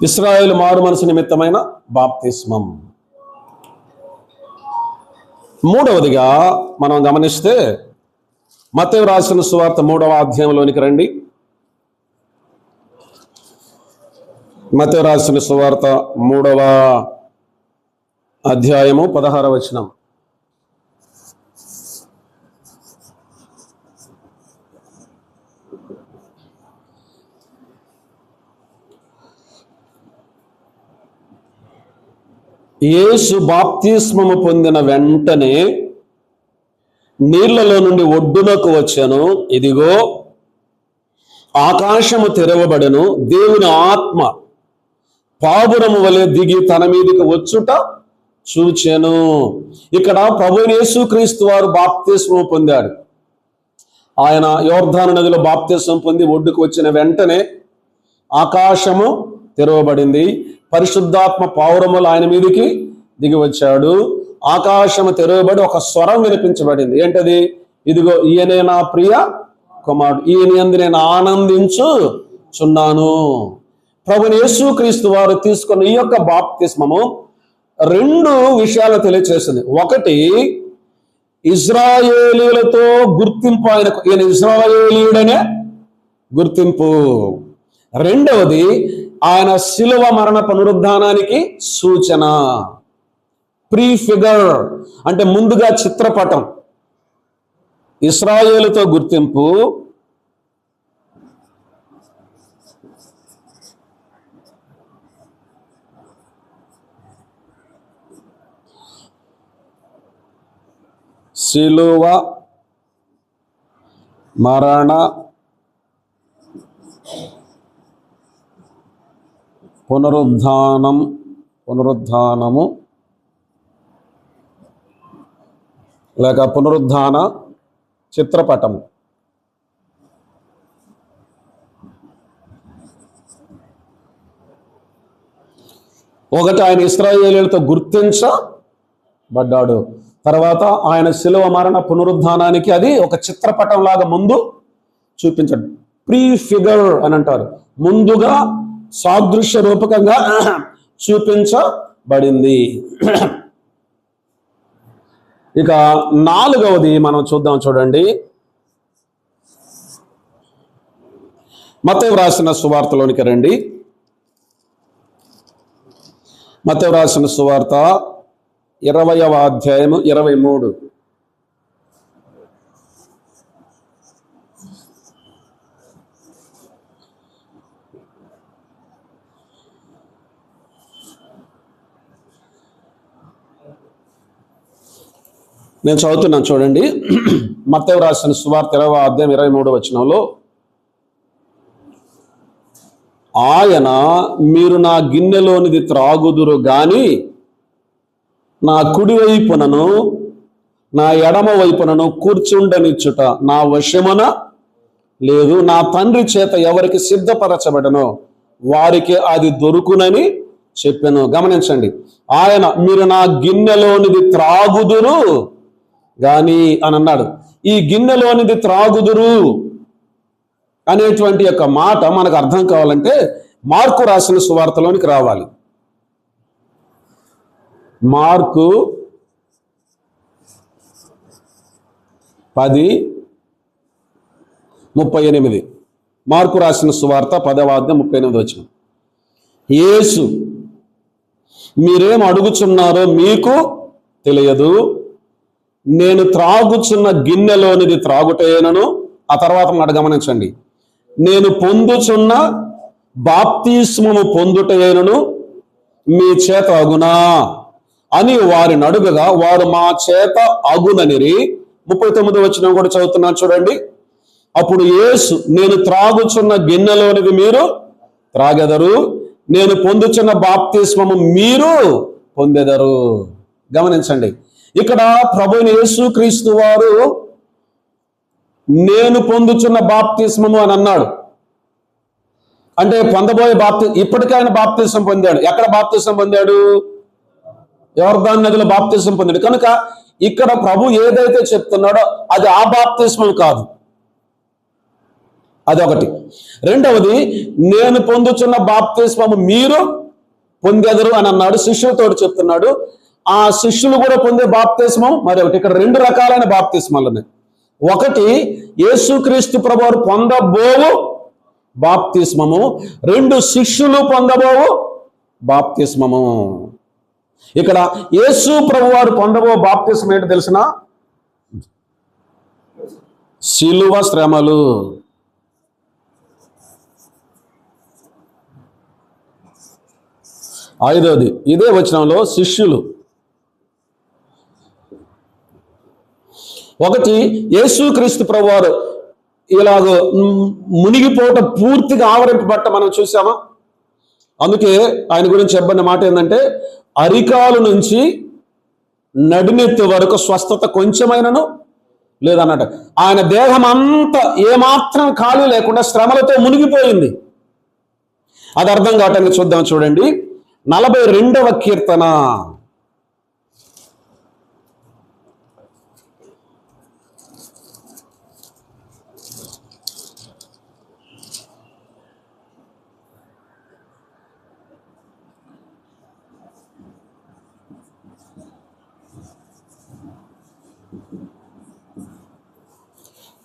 ఇశ్రాయేలు మారు మనసు నిమిత్తమైన బాప్తిస్మం. మూడవదిగా మనం గమనిస్తే మత్తయి రాసిన సువార్త 3వ అధ్యాయంలోనికి రండి. మత్తయి రాసిన సువార్త 3వ అధ్యాయము 16వ వచనం. యేసు బాప్తిస్మము పొందిన వెంటనే నీళ్లలో నుండి ఒడ్డునకు వచ్చాను. ఇదిగో ఆకాశము తెరవబడెను, దేవుని ఆత్మ పావురము వలె దిగి తన మీదకి వచ్చుట చూచెను. ఇక్కడ ప్రభువైన యేసుక్రీస్తు వారు బాప్తిస్మము పొందాడు. ఆయన యోర్దాను నదిలో బాప్తిస్మం పొంది ఒడ్డుకు వచ్చిన వెంటనే ఆకాశము తెరవబడింది. పరిశుద్ధాత్మ పావురములు ఆయన మీదకి దిగి వచ్చాడు. ఆకాశము తెరవబడి ఒక స్వరం వినిపించబడింది. ఏంటది? ఇదిగో ఈయనే నా ప్రియ కుమారుడు, ఈయన యందు నేను ఆనందించుచున్నాను. ప్రభువైన యేసుక్రీస్తు వారు తీసుకున్న ఈ యొక్క బాప్తిస్మము 2 విషయాలు తెలియచేస్తుంది. ఒకటి, ఇజ్రాయేలీలతో గుర్తింపు, ఈయన ఇజ్రాయేలీయుడనే గుర్తింపు. రెండవది, ఆయన శిలువ మరణ పునరుద్ధానానికి సూచన, ప్రీఫిగర్, అంటే ముందుగా చిత్రపటం. ఇశ్రాయేలుతో గుర్తింపు, శిలువ మరణ పునరుద్ధానము లేక పునరుద్ధాన చిత్రపటం. ఒకటి, ఆయన ఇశ్రాయేలీయులతో గుర్తించబడ్డాడు. తర్వాత ఆయన శిలువ మరణ పునరుద్ధానానికి అది ఒక చిత్రపటం లాగా ముందు చూపించాడు. ప్రీఫిగర్ అని అంటారు, ముందుగా సాదృశ్య రూపకంగా చూపించబడింది. ఇక 4వది మనం చూద్దాం. చూడండి, మత్తయి రాసిన సువార్తలోనికి రండి. మత్తయి రాసిన సువార్త 20వ అధ్యాయము 23. నేను చదువుతున్నాను, చూడండి. మత్తయి రాసిన సువార్త 20వ అధ్యాయం 23వ వచనంలో, ఆయన మీరు నా గిన్నెలోనిది త్రాగుదురు గాని నా కుడి వైపునను నా ఎడమ వైపునను కూర్చుండనిచ్చుట నా వశమున లేదు. నా తండ్రి చేత ఎవరికి సిద్ధపరచబడనో వారికి అది దొరుకునని చెప్పాను. గమనించండి, ఆయన మీరు నా గిన్నెలోనిది త్రాగుదురు గాని అని అన్నాడు. ఈ గిన్నెలోనిది త్రాగుదురు అనేటువంటి యొక్క మాట మనకు అర్థం కావాలంటే మార్కు రాసిన సువార్తలోనికి రావాలి. మార్కు 10:38. మార్కు రాసిన సువార్త 10వ అధ్యాయం 38వ వచనం. యేసు మీరేం అడుగుచున్నారో మీకు తెలియదు, నేను త్రాగుచున్న గిన్నెలోనిది త్రాగుటయేనను. ఆ తర్వాత మాట గమనించండి, నేను పొందుచున్న బాప్తిస్మము పొందుటయేనను మీ చేత అగునా అని వారిని అడుగగా వారు మా చేత అగుననిరి. 39వ వచనం కూడా చదువుతున్నాను, చూడండి. అప్పుడు యేసు నేను త్రాగుచున్న గిన్నెలోనిది మీరు త్రాగెదరు, నేను పొందుచున్న బాప్తిస్మము మీరు పొందెదరు. గమనించండి, ఇక్కడ ప్రభువైన యేసుక్రీస్తు వారు నేను పొందుచున్న బాప్తిస్మము అని అన్నాడు. అంటే పొందబోయే ఇప్పటికే ఆయన బాప్తిస్మం పొందాడు. ఎక్కడ బాప్తిస్మం పొందాడు? యోర్దాను నదిలో బాప్తిస్మం పొందాడు. కనుక ఇక్కడ ప్రభు ఏదైతే చెప్తున్నాడో అది ఆ బాప్తిస్మం కాదు. అదొకటి. రెండవది, నేను పొందుచున్న బాప్తిస్మము మీరు పొందెదరు అని అన్నాడు. శిష్యులతో చెప్తున్నాడు. ఆ శిష్యులు కూడా పొందే బాప్తిస్మం మరొకటి. ఇక్కడ 2 రకాలైన బాప్తిస్మాలు ఉన్నాయి. ఒకటి, యేసుక్రీస్తు ప్రభువారు పొందబోవు బాప్తిస్మము. 2 శిష్యులు పొందబోవు బాప్తిస్మము. ఇక్కడ యేసు ప్రభువారు పొందబో బాప్తిస్మం ఏంటో తెలిసిన? శిలువ శ్రమలు. ఐదవది ఇదే వచనంలో శిష్యులు. ఒకటి, యేసుక్రీస్తు ప్రభువారు ఇలాగ మునిగిపోవటం, పూర్తిగా ఆవరింపబట్ట మనం చూసామా? అందుకే ఆయన గురించి చెప్పిన మాట ఏంటంటే, అరికాలు నుంచి నడినెత్తి వరకు స్వస్థత కొంచెమైనను లేదన్నట్టు. ఆయన దేహం అంతా ఏమాత్రం ఖాళీ లేకుండా శ్రమలతో మునిగిపోయింది. అది అర్థం కావటానికి చూద్దాం. చూడండి 42వ కీర్తన.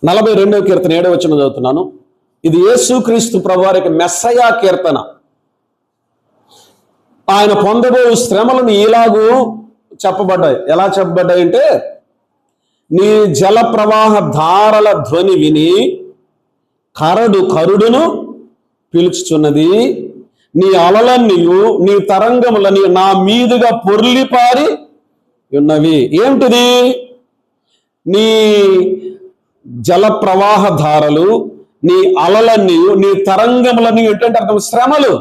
నలభై 42వ కీర్తన 7వ వచనం చదువుతున్నాను. ఇది యేసుక్రీస్తు ప్రభువారికి మెస్సయా కీర్తన. ఆయన పొందబో శ్రమలను ఇలాగూ చెప్పబడ్డాయి. ఎలా చెప్పబడ్డాయి అంటే, నీ జల ప్రవాహ ధారల ధ్వని విని కరుడును పిలుచుచున్నది, నీ అలలన్నీయు నీ తరంగములని నా మీదుగా పొర్లిపారి ఉన్నవి. ఏమిటిది? నీ జల ప్రవాహ ధారలు, నీ అలలన్నీ, నీ తరంగములన్నీ ఏంటంటే అర్థం శ్రమలు.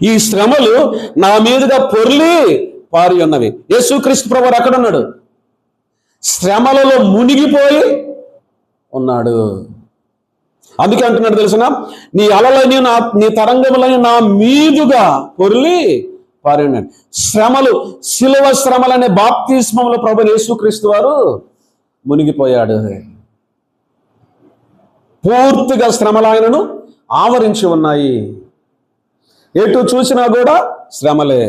ఈ శ్రమలు నా మీదుగా పొర్లి పారి ఉన్నవి. యేసుక్రీస్తు ప్రభువు ఎక్కడ ఉన్నాడు? శ్రమలలో మునిగిపోయి ఉన్నాడు. అందుకే అంటున్నాడు తెలుసునా, నీ అలలని నీ తరంగములని నా మీదుగా పొర్లి పారి ఉన్నాడు. శ్రమలు, శిలువ శ్రమలనే బాప్తిస్మంలో ప్రభు యేసుక్రీస్తు వారు మునిగిపోయాడు. పూర్తిగా శ్రమలు ఆయనను ఆవరించి ఉన్నాయి. ఎటు చూసినా కూడా శ్రమలే.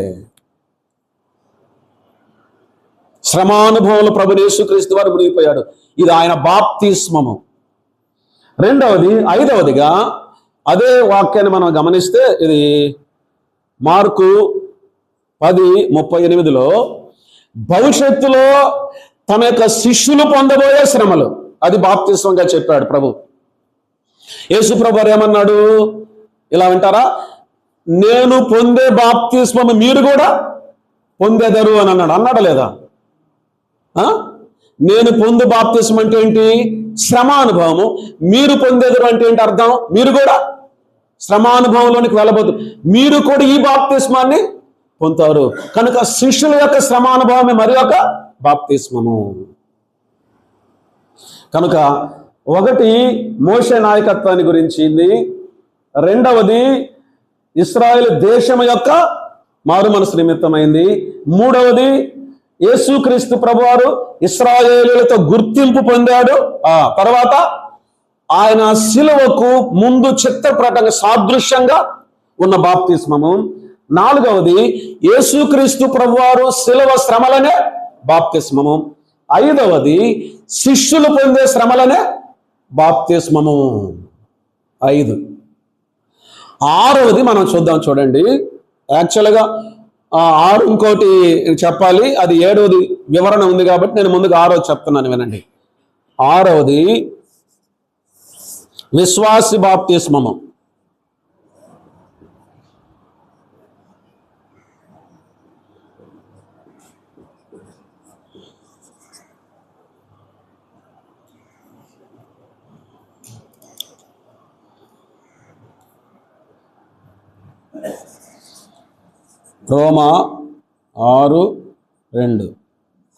శ్రమానుభవంలో ప్రభు యేసుక్రీస్తు వారు మునిగిపోయాడు. ఇది ఆయన బాప్తిస్మము. రెండవది, 5వదిగా అదే వాక్యాన్ని మనం గమనిస్తే, ఇది మార్కు 10:38లో భవిష్యత్తులో తన యొక్క శిష్యులు పొందబోయే శ్రమలు, అది బాప్తిస్మంగా చెప్పాడు ప్రభు. యేసు ప్రభు ఏమన్నాడు? ఇలా వింటారా, నేను పొందే బాప్తిస్మము మీరు కూడా పొందేదరు అని అన్నాడా లేదా? నేను పొందు బాప్తిస్మం అంటే ఏంటి? శ్రమానుభవము. మీరు పొందేదరు అంటే ఏంటి అర్థం? మీరు కూడా శ్రమానుభవంలోనికి వెళ్ళబోతు, మీరు కూడా ఈ బాప్తిస్మాన్ని పొందుతారు. కనుక శిష్యుల యొక్క శ్రమానుభవమే మరి ఒక బాప్తిస్మము. కనుక ఒకటి మోషే నాయకత్వాన్ని గురించింది, రెండవది ఇశ్రాయేలు దేశం యొక్క మారు మనసు నిమిత్తమైంది, మూడవది యేసుక్రీస్తు ప్రభువారు ఇశ్రాయేలులతో గుర్తింపు పొందాడు. తర్వాత ఆయన శిలువకు ముందు చిత్రపటంగా సాదృశ్యంగా ఉన్న బాప్తిస్మము. నాలుగవది యేసుక్రీస్తు ప్రభువారు శిలువ శ్రమలనే బాప్తిస్మము. ఐదవది శిష్యులు పొందే శ్రమలనే బాప్తిస్మము. 5. ఆరవది మనం చూద్దాం. చూడండి, యాక్చువల్గా 6 ఇంకోటి చెప్పాలి, అది 7వది వివరణ ఉంది కాబట్టి నేను ముందుగా 6వది చెప్తున్నాను, వినండి. 6వది విశ్వాసి బాప్తిస్మము. రోమా 6:2,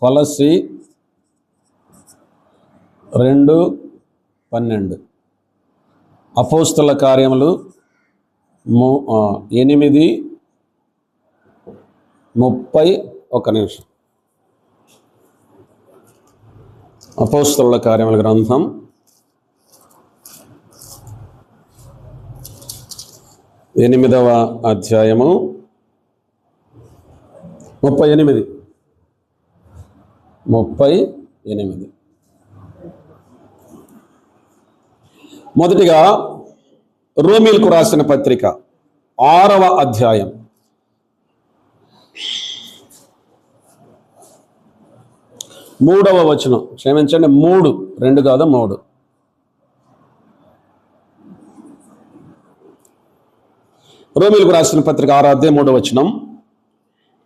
కొలస్సీ 2:12, అపోస్తల కార్యములు 8:30. అపోస్తలుల కార్యముల గ్రంథం 8వ అధ్యాయము 38. మొదటిగా రోమీలకు రాసిన పత్రిక 6వ అధ్యాయం 3వ వచనం, క్షమించండి 3, 2 కాదు 3. రోమీలకు రాసిన పత్రిక 6వ అధ్యాయం 3వ వచనం,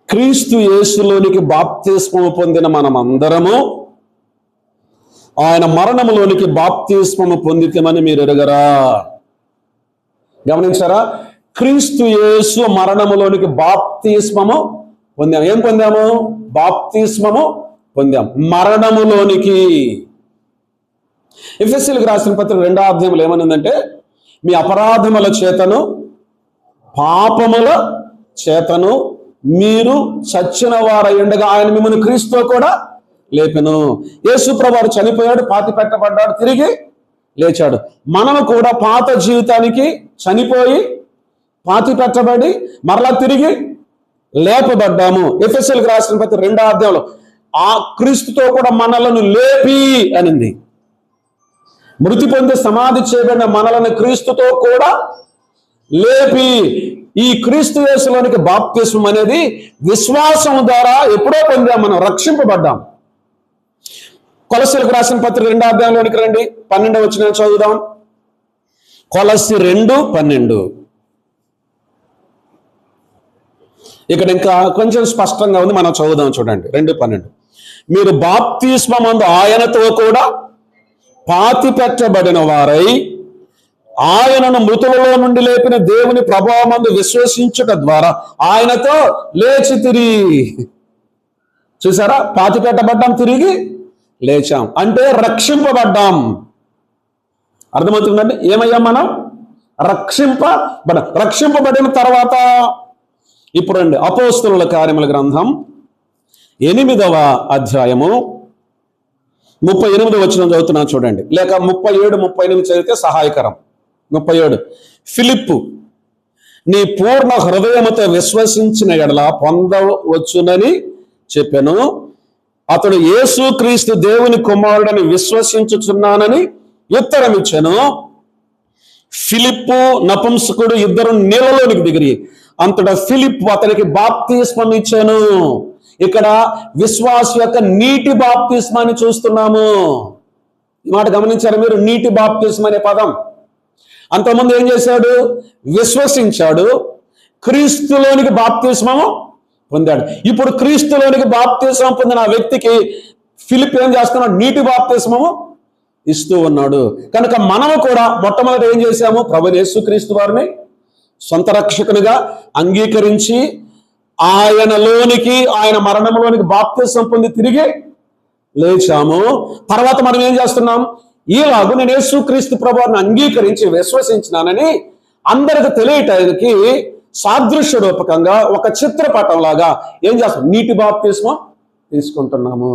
క్రీస్తు యేసులోనికి బాప్తిస్మము పొందిన మనమందరము ఆయన మరణములోనికి బాప్తిస్మము పొందితమని మీరు ఎరుగరా. గమనించారా? క్రీస్తు యేసు మరణములోనికి బాప్తిస్మము పొందాము. ఏం పొందాము? బాప్తిస్మము పొందాం, మరణములోనికి. ఎఫెసీయులకు రాసిన పత్రిక 2వ అధ్యాయంలో ఏమనుందంటే, మీ అపరాధముల చేతను పాపముల చేతను మీరు చచ్చిన వారయ్యుండగా ఆయన మిమ్మల్ని క్రీస్తుతో కూడా లేపెను. యేసు ప్రభువు చనిపోయాడు, పాతి పెట్టబడ్డాడు, తిరిగి లేచాడు. మనము కూడా పాత జీవితానికి చనిపోయి పాతి పెట్టబడి మరలా తిరిగి లేపబడ్డాము. ఎఫెసీయులకు రాసిన పత్రిక 2వ అధ్యాయంలో ఆ క్రీస్తుతో కూడా మనలను లేపి అనింది. మృతి పొంది సమాధి చేయబడిన మనలను క్రీస్తుతో కూడా లేపి. ఈ క్రీస్తు యేసులోనికి బాప్తిస్మం అనేది విశ్వాసం ద్వారా ఎప్పుడో పొందాం, మనం రక్షింపబడ్డాం. కొలస్సీలకు రాసిన పత్రిక 2వ అధ్యాయంలోనికి రండి, 12వ వచనం చదువుదాం. కొలస్సీ 2:12. ఇక్కడ ఇంకా కొంచెం స్పష్టంగా ఉంది, మనం చదువుదాం. చూడండి 2:12. మీరు బాప్తిస్మమందు ఆయనతో కూడా పాతి పెట్టబడిన వారై ఆయనను మృతులలో నుండి లేపిన దేవుని ప్రభావమందు విశ్వసించుట ద్వారా ఆయనతో లేచితిరి. చూసారా? పాతి పెట్టబడ్డాం, తిరిగి లేచాం అంటే రక్షింపబడ్డాం. అర్థమవుతుందండి? ఏమయ్యాం మనం? రక్షింపబడిన తర్వాత ఇప్పుడు అండి అపోస్తలుల కార్యముల గ్రంథం 8వ అధ్యాయము 38వ వచనం చదువుతున్నాను చూడండి, లేక 37, 38 చదివితే సహాయకరం. 37, ఫిలిప్పు నీ పూర్ణ హృదయముతో విశ్వసించిన ఎడల పొందవచ్చునని చెప్పాను. అతడు యేసుక్రీస్తు దేవుని కుమారుడని విశ్వసించుచున్నానని ఉత్తరం ఇచ్చాను. ఫిలిప్పు నపుంసకుడు ఇద్దరు నీళ్ళలోనికి దిగిరి. అంతటా ఫిలిప్పు అతనికి బాప్తిస్మం ఇచ్చాను. ఇక్కడ విశ్వాస యొక్క నీటి బాప్తిస్మాన్ని చూస్తున్నాము. ఈ మాట గమనించారు మీరు? నీటి బాప్తిస్మం అనే పదం. అంతకుముందు ఏం చేశాడు? విశ్వసించాడు, క్రీస్తులోనికి బాప్తిస్మము పొందాడు. ఇప్పుడు క్రీస్తులోనికి బాప్తిస్మం పొందిన ఆ వ్యక్తికి ఫిలిప్ ఏం చేస్తున్నాడు? నీటి బాప్తిస్మము ఇస్తూ ఉన్నాడు. కనుక మనము కూడా మొట్టమొదటి ఏం చేశాము? ప్రభువైన యేసుక్రీస్తు వారిని సొంత రక్షకునిగా అంగీకరించి ఆయనలోనికి, ఆయన మరణంలోనికి బాప్తిస్మం పొంది తిరిగి లేచాము. తర్వాత మనం ఏం చేస్తున్నాం? ఈలాగు నేను యేసుక్రీస్తు ప్రభువుని అంగీకరించి విశ్వసించినానని అందరికి తెలియటానికి సాదృశ్య రూపకంగా ఒక చిత్రపటం లాగా ఏం చేస్తాం? నీటి బాప్తిస్మం తీసుకుంటున్నాము.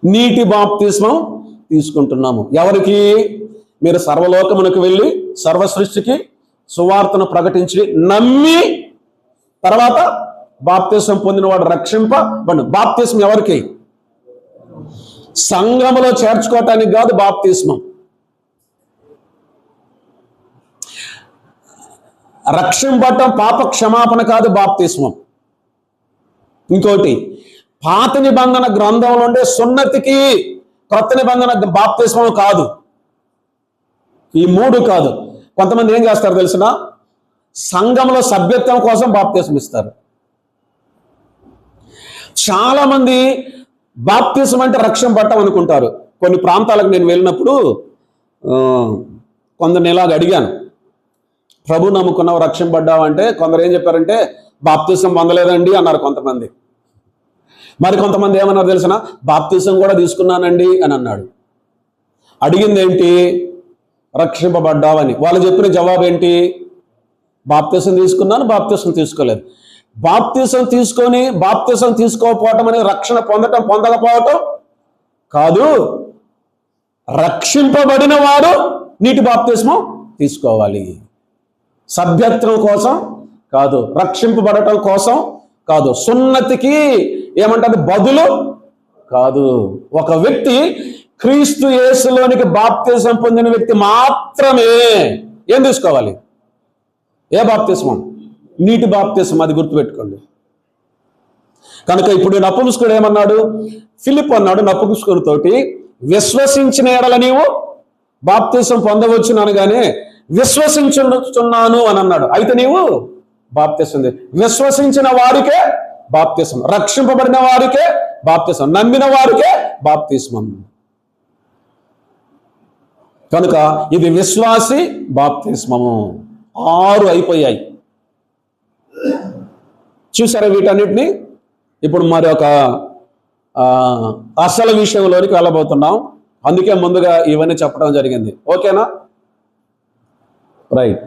నీటి బాప్తిస్మం తీసుకుంటున్నాము. ఎవరికి? మీరు సర్వలోకమునకు వెళ్ళి సర్వ సృష్టికి సువార్తను ప్రకటించి నమ్మి తర్వాత బాప్తిస్మం పొందిన వాడు రక్షింపబడు. బాప్తిస్మం ఎవరికి? సంఘములో చేర్చుకోవటానికి కాదు బాప్తిస్మం. రక్షింపటం పాప క్షమాపణ కాదు బాప్తిస్మం. ఇంకోటి, పాత నిబంధన గ్రంథంలో ఉండే సున్నతికి కొత్త నిబంధన బాప్తిస్మం కాదు. ఈ 3 కాదు. కొంతమంది ఏం చేస్తారు తెలిసిన? సంఘంలో సభ్యత్వం కోసం బాప్తిస్మం ఇస్తారు. చాలా మంది బాప్తిస్మం అంటే రక్షింపబడటం అనుకుంటారు. కొన్ని ప్రాంతాలకు నేను వెళ్ళినప్పుడు కొందరిని ఇలాగ అడిగాను, ప్రభు నమ్ముకున్నావు, రక్షింపబడ్డావు అంటే కొందరు ఏం చెప్పారంటే బాప్తిస్మం పొందలేదండి అన్నారు కొంతమంది. మరి కొంతమంది ఏమన్నారు తెలిసిన? బాప్తిస్మం కూడా తీసుకున్నానండి అని అన్నాడు. అడిగింది ఏంటి? రక్షింపబడ్డావని. వాళ్ళు చెప్పిన జవాబు ఏంటి? బాప్తిస్మం తీసుకున్నాను, బాప్తిస్మం తీసుకోలేదు. బాప్తిస్మం తీసుకొని బాప్తిస్మం తీసుకోకపోవటం అనేది రక్షణ పొందకపోవటం కాదు. రక్షింపబడిన వాడు నీటి బాప్తిస్మం తీసుకోవాలి. సభ్యత్వం కోసం కాదు, రక్షింపబడటం కోసం కాదు, సున్నతికి ఏమంటారు బదులు కాదు. ఒక వ్యక్తి క్రీస్తు యేసులోనికి బాప్తిజం పొందిన వ్యక్తి మాత్రమే ఏం తీసుకోవాలి? ఏ బాప్తిస్మం? నీటి బాప్తిస్మం. అది గుర్తుపెట్టుకోండి. కనుక ఇప్పుడు నపుంసకుడు ఏమన్నాడు? ఫిలిప్ అన్నాడు నపుంసకుడితోటి, విశ్వసించిన ఎడల నీవు బాప్తిసం పొందవచ్చు అనగానే విశ్వసించున్నాను అని అన్నాడు. అయితే నీవు బాప్తిసం. విశ్వసించిన వారికే బాప్తిసం, రక్షింపబడిన వారికే బాప్తిసం, నమ్మిన వారికే బాప్తిస్మం. కనుక ఇది విశ్వాసి బాప్తిస్మము. 6 అయిపోయాయి. చూసారా వీటన్నిటిని? ఇప్పుడు మరి ఒక అసలు విషయంలోనికి వెళ్ళబోతున్నాం. అందుకే ముందుగా ఇవన్నీ చెప్పడం జరిగింది. ఓకేనా? రైట్.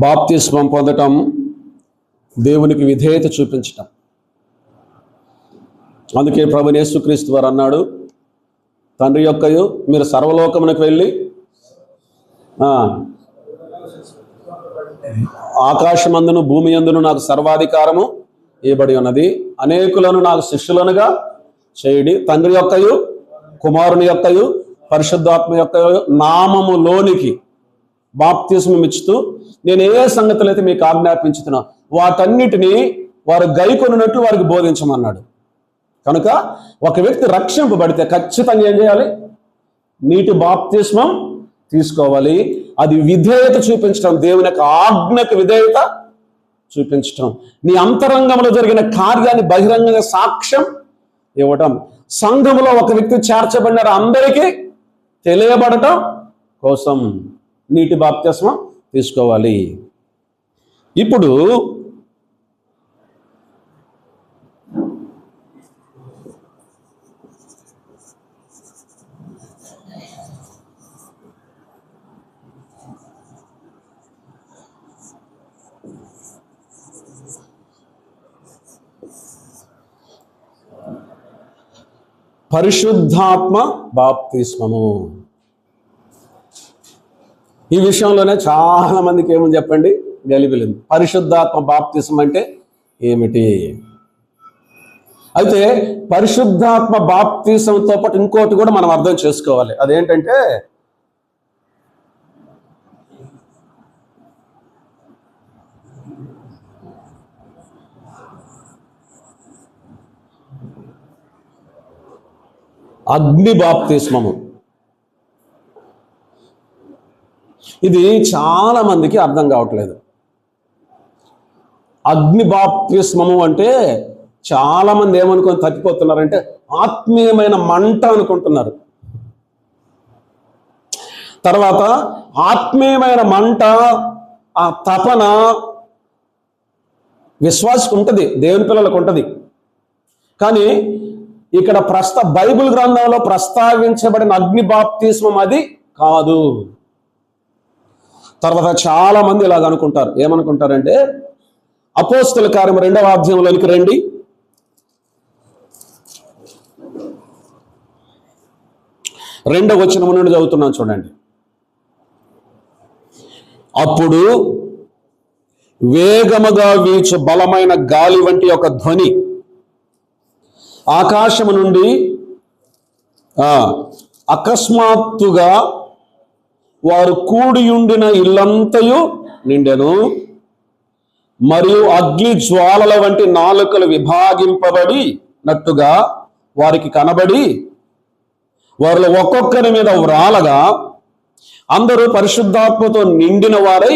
బాప్తిస్మం పొందటం దేవునికి విధేయత చూపించటం. అందుకే ప్రభువైన యేసుక్రీస్తు వారు అన్నాడు, తండ్రి యొక్కయు మీరు సర్వలోకమునకు వెళ్ళి ఆకాశమందును భూమి యందును నాకు సర్వాధికారము ఇవ్వబడి ఉన్నది, అనేకులను నాకు శిష్యులనుగా చేయుడి, తండ్రి యొక్కయు కుమారుని యొక్కయు పరిశుద్ధాత్మ యొక్క నామములోనికి బాప్తిస్మం ఇచ్చుతూ నేను ఏ సంగతులు అయితే మీకు ఆజ్ఞాపించుతున్నా వాటన్నిటినీ వారు గైకొనున్నట్లు వారికి బోధించమన్నాడు. కనుక ఒక వ్యక్తి రక్షింపబడితే ఖచ్చితంగా ఏం చేయాలి? నీటి బాప్తిస్మం తీసుకోవాలి. అది విధేయత చూపించడం, దేవుని యొక్క ఆజ్ఞకు విధేయత చూపించటం, నీ అంతరంగంలో జరిగిన కార్యాన్ని బహిరంగంగా సాక్ష్యం ఇవ్వటం, సంఘములో ఒక వ్యక్తి చేర్చబడినారు అందరికీ తెలియబడటం కోసం నీటి బాప్తిస్మం తీసుకోవాలి. ఇప్పుడు పరిశుద్ధాత్మ బాప్తిస్మము. ఈ విషయంలోనే చాలా మందికి ఏమని చెప్పండి గలిబిలింది. పరిశుద్ధాత్మ బాప్తిస్మం అంటే ఏమిటి? అయితే పరిశుద్ధాత్మ బాప్తిస్మంతో పాటు ఇంకోటి కూడా మనం అర్థం చేసుకోవాలి. అదేంటంటే అగ్ని బాప్తిస్మము. ఇది చాలా మందికి అర్థం కావట్లేదు. అగ్ని బాప్తిస్మము అంటే చాలా మంది ఏమనుకొని తప్పిపోతున్నారంటే ఆత్మీయమైన మంట అనుకుంటున్నారు. తర్వాత ఆత్మీయమైన మంట, ఆ తపన విశ్వాసకు ఉంటుంది, దేవుని పిల్లలకు ఉంటుంది. కానీ ఇక్కడ బైబిల్ గ్రంథంలో ప్రస్తావించబడిన అగ్ని బాప్తిస్మం అది కాదు. తర్వాత చాలా మంది ఇలాగ అనుకుంటారు. ఏమనుకుంటారంటే అపోస్తల కార్యం 2వ అధ్యాయంలోనికి రండి. రెండవ వచనం నుండి చదువుతున్నాను చూడండి. అప్పుడు వేగముగా వీచు బలమైన గాలి వంటి ఒక ధ్వని ఆకాశము నుండి అకస్మాత్తుగా వారు కూడియుండిన ఇల్లంతయు నిండెను. మరియు అగ్ని జ్వాలల వంటి నాలుకలు విభాగింపబడినట్టుగా వారికి కనబడి వారిలో ఒక్కొక్కరి మీద వ్రాలగా అందరూ పరిశుద్ధాత్మతో నిండిన వారై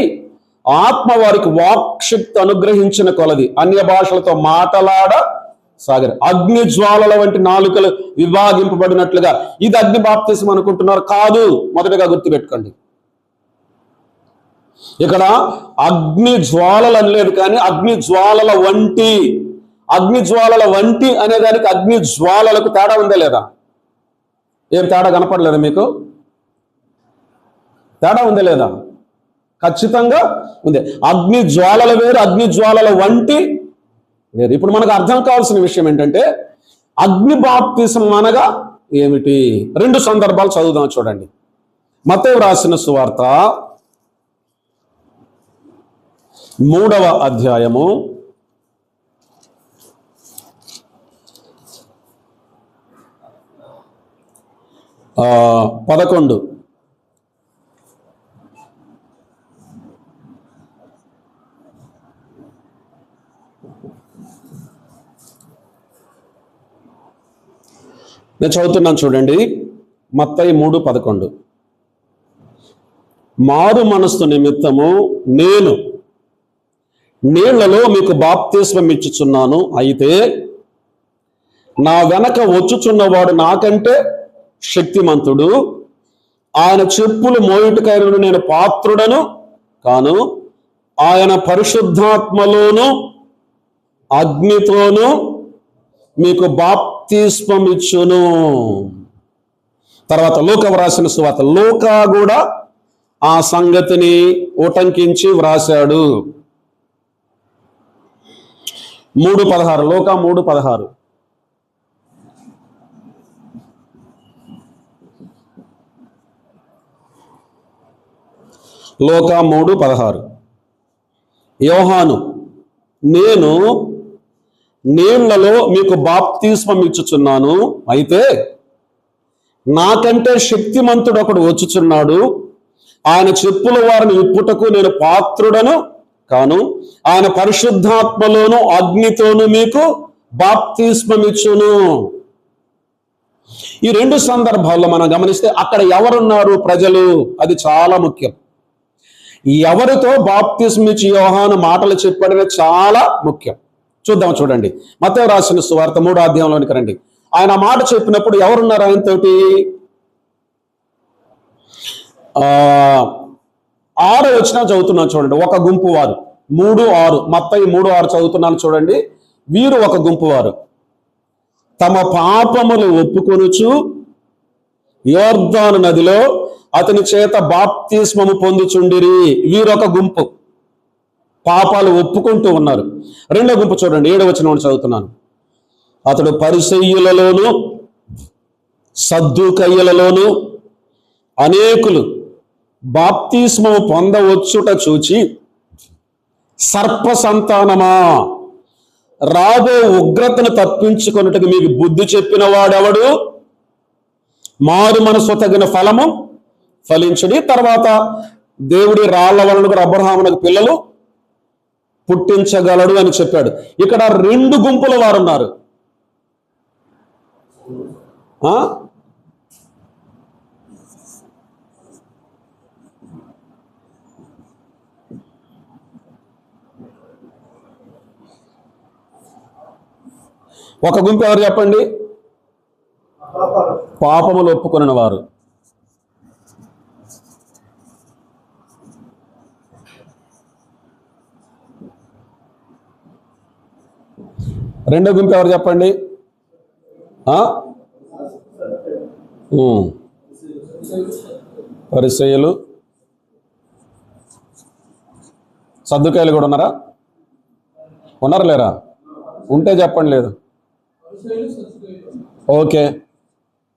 ఆత్మ వారికి వాక్శక్తి అనుగ్రహించిన కొలది అన్య భాషలతో మాటలాడ సాగరు. అగ్ని జ్వాలల వంటి నాలుకలు విభాగింపబడినట్లుగా ఇది అగ్ని బాప్తిస్మం అనుకుంటున్నారు. కాదు, మొదటగా గుర్తుపెట్టుకోండి. ఇక్కడ అగ్ని జ్వాలలు అనలేదు, కానీ అగ్ని జ్వాలల వంటి. అగ్ని జ్వాలల వంటి అనేదానికి అగ్ని జ్వాలలకు తేడా ఉందా లేదా? ఏం తేడా కనపడలేదా మీకు? తేడా ఉందా లేదా? ఖచ్చితంగా ఉంది. అగ్ని జ్వాలల వేరు, అగ్ని జ్వాలల వంటి వేరు. ఇప్పుడు మనకు అర్థం కావాల్సిన విషయం ఏంటంటే అగ్ని బాప్తిసం అనగా ఏమిటి? 2 సందర్భాలు చదువుదాం చూడండి. మత్తయి రాసిన సువార్త 3వ అధ్యాయము 11. నేను చదువుతున్నాను చూడండి. మత్తయి 3:11. మారు మనస్సు నిమిత్తము నేను నీళ్లలో మీకు బాప్తిస్మం ఇచ్చుచున్నాను. అయితే నా వెనక వచ్చుచున్నవాడు నాకంటే శక్తిమంతుడు. ఆయన చెప్పులు మోయుటకైన నేను పాత్రుడను కాను. ఆయన పరిశుద్ధాత్మలోను అగ్నితోను మీకు బాప్తిస్మం ఇచ్చును. తర్వాత లూకా వ్రాసిన సువార్త, లూకా కూడా ఆ సంగతిని ఉటంకించి వ్రాశాడు. 3:16, లూకా 3:16. లూకా 3:16. యోహాను, నేను నీళ్లలో మీకు బాప్తిస్మం ఇచ్చుచున్నాను. అయితే నాకంటే శక్తిమంతుడు ఒకడు వచ్చుచున్నాడు. ఆయన చెప్పుల వారిని విప్పుటకు నేను పాత్రుడను కాను. ఆయన పరిశుద్ధాత్మలోను అగ్నితోను మీకు బాప్తిస్మం ఇచ్చును. ఈ 2 సందర్భాల్లో మనం గమనిస్తే అక్కడ ఎవరున్నారు? ప్రజలు. అది చాలా ముఖ్యం. ఎవరితో బాప్తిస్మం ఇచ్చి యోహాను మాటలు చెప్పాడనే చాలా ముఖ్యం. చూద్దాం చూడండి. మత్తయి రాసిన సువార్త 3వ అధ్యాయంలోనికి రండి. ఆయన మాట చెప్పినప్పుడు ఎవరున్నారు ఆయనతోటి? 6వ వచనం చదువుతున్నాను చూడండి. ఒక గుంపు వారు. 3:6, మత్తయి 3:6 చదువుతున్నాను చూడండి. వీరు ఒక గుంపు వారు తమ పాపములు ఒప్పుకొనుచు యోర్దాను నదిలో అతని చేత బాప్తిస్మము పొందుచుండిరి. వీరొక గుంపు, పాపాలు ఒప్పుకుంటూ ఉన్నారు. 2వ గుంపు చూడండి, 7వ వచనం చదువుతున్నాను. అతడు పరిసయ్యులలోను సద్దూకయ్యులలోను అనేకులు బాప్తిస్మము పొందవచ్చుట చూచి, సర్ప సంతానమా, రాబో ఉగ్రతను తప్పించుకొనుటకు మీకు బుద్ధి చెప్పిన వాడెవడు? మారు మనసు తగిన ఫలము ఫలించుడి. తర్వాత దేవుడి రాళ్ల వలన కూడా అబ్రహామునకు పిల్లలు పుట్టించగలడు అని చెప్పాడు. ఇక్కడ 2 గుంపుల వారు ఉన్నారు. ఒక గుంపు ఎవరు చెప్పండి? పాపములు ఒప్పుకొనిన వారు. రెండో గుంపు ఎవరు చెప్పండి? పరిసయ్యులు, సద్దుకాయలు కూడా ఉన్నారా? ఉన్నారా లేరా? ఉంటే చెప్పండి. లేదు, ఓకే.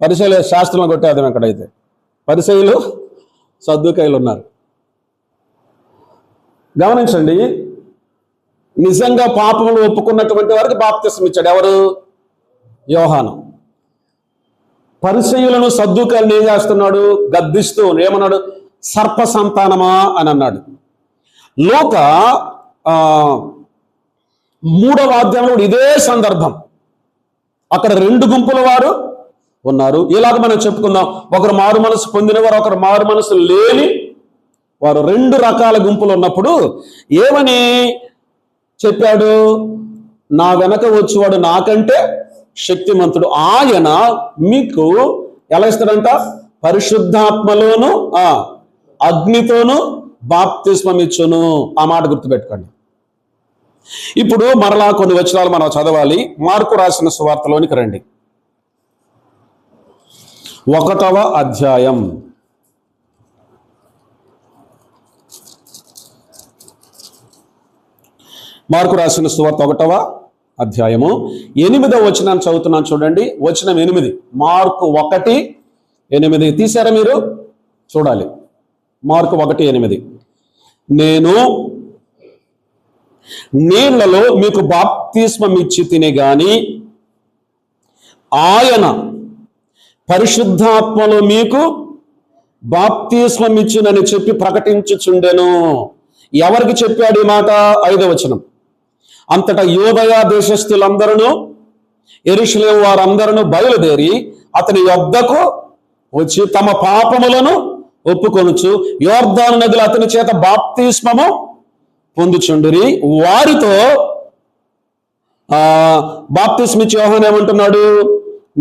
పరిసయ్యులు శాస్త్రంలో కొట్టేద్దాం. ఎక్కడైతే పరిసయ్యులు సద్దుకాయలు ఉన్నారు. గమనించండి, నిజంగా పాపములు ఒప్పుకున్నటువంటి వారికి బాప్తిస్మం ఇచ్చాడు. ఎవరు? యోహాను. పరిసయ్యులను సద్దుకాయలను ఏం చేస్తున్నాడు? గద్దిస్తూ ఏమన్నాడు? సర్ప సంతానమా అని అన్నాడు. లూకా 3వ అధ్యాయంలో ఇదే సందర్భం. అక్కడ 2 గుంపుల వారు ఉన్నారు. ఇలాగ మనం చెప్పుకుందాం. ఒకరు మారు మనసు పొందినవారు, ఒకరు మారు మనసు లేని వారు. 2 రకాల గుంపులు ఉన్నప్పుడు ఏమని చెప్పాడు? నా వెనక వచ్చేవాడు నాకంటే శక్తిమంతుడు. ఆయన మీకు ఎలా ఇస్తాడంట? పరిశుద్ధాత్మలోను అగ్నితోను బాప్తిస్మం ఇచ్చును. ఆ మాట గుర్తుపెట్టుకోండి. ఇప్పుడు మరలా కొన్ని వచనాలు మనం చదవాలి. మార్కు రాసిన సువార్తలోనికి రండి. 1వ అధ్యాయం. మార్కు రాసిన సువార్త 1వ అధ్యాయము 8వ వచనాన్ని చదువుతున్నాను చూడండి. వచనం 8, మార్కు 1:8. తీశారా మీరు? చూడాలి. మార్కు 1:8. నేను నీళ్లలో మీకు బాప్తిస్మం ఇచ్చి తిని గాని ఆయన పరిశుద్ధాత్మలో మీకు బాప్తిస్మం ఇచ్చునని చెప్పి ప్రకటించుచుండెను. ఎవరికి చెప్పాడు ఈ మాట? 5వ వచనం. అంతటా యూదయ దేశస్థులందరూ యెరూషలేము వారందరూ బయలుదేరి అతని యొద్దకు వచ్చి తమ పాపములను ఒప్పుకొనుచు యోర్దాను నదిలో అతని చేత బాప్తిస్మము పొందుచుండిరి. వారితో బాప్తిస్మ ఇచ్చి యోహాను ఏమంటున్నాడు?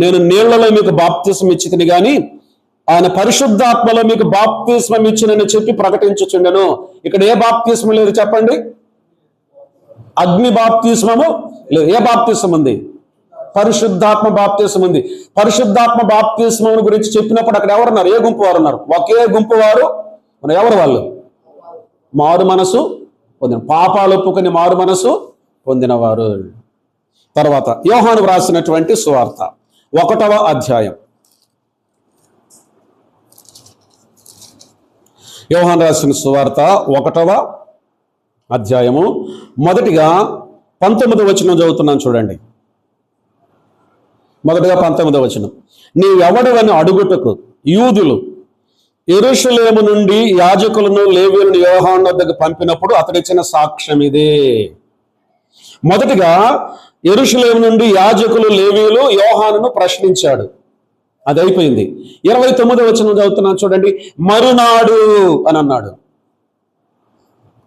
నేను నీళ్లలో మీకు బాప్తిస్మం ఇచ్చి తిని గాని ఆయన పరిశుద్ధాత్మలో మీకు బాప్తిస్మం ఇచ్చినని చెప్పి ప్రకటించుచుండెను. ఇక్కడ ఏ బాప్తిస్మం లేదు చెప్పండి? అగ్ని బాప్తిస్మము లేదు. ఏ బాప్తిస్మం ఉంది? పరిశుద్ధాత్మ బాప్తిస్మం ఉంది. పరిశుద్ధాత్మ బాప్తిస్మం గురించి చెప్పినప్పుడు అక్కడ ఎవరున్నారు? ఏ గుంపు వారు ఉన్నారు? ఒకే గుంపు వారు. ఎవరు వాళ్ళు? మారు మనసు పొందిన, పాపాలు ఒప్పుకొని మారు మనసు పొందినవారు. తర్వాత యోహాను వ్రాసినటువంటి సువార్త 1వ అధ్యాయం. యోహాను రాసిన సువార్త 1వ అధ్యాయము మొదటిగా 19వ వచనం చదువుతున్నాను చూడండి. మొదటిగా 19వ వచనం. నీవెవడవని అడుగుటకు యూదులు యెరూషలేము నుండి యాజకులను లేవీయులను యోహాను వద్దకు పంపినప్పుడు అతడిచ్చిన సాక్ష్యం ఇదే. మొదటిగా యెరూషలేము నుండి యాజకులు లేవీయులు యోహానును ప్రశ్నించాడు. అది అయిపోయింది. 29వ వచనం చదువుతున్నాను చూడండి. మరునాడు అని అన్నాడు.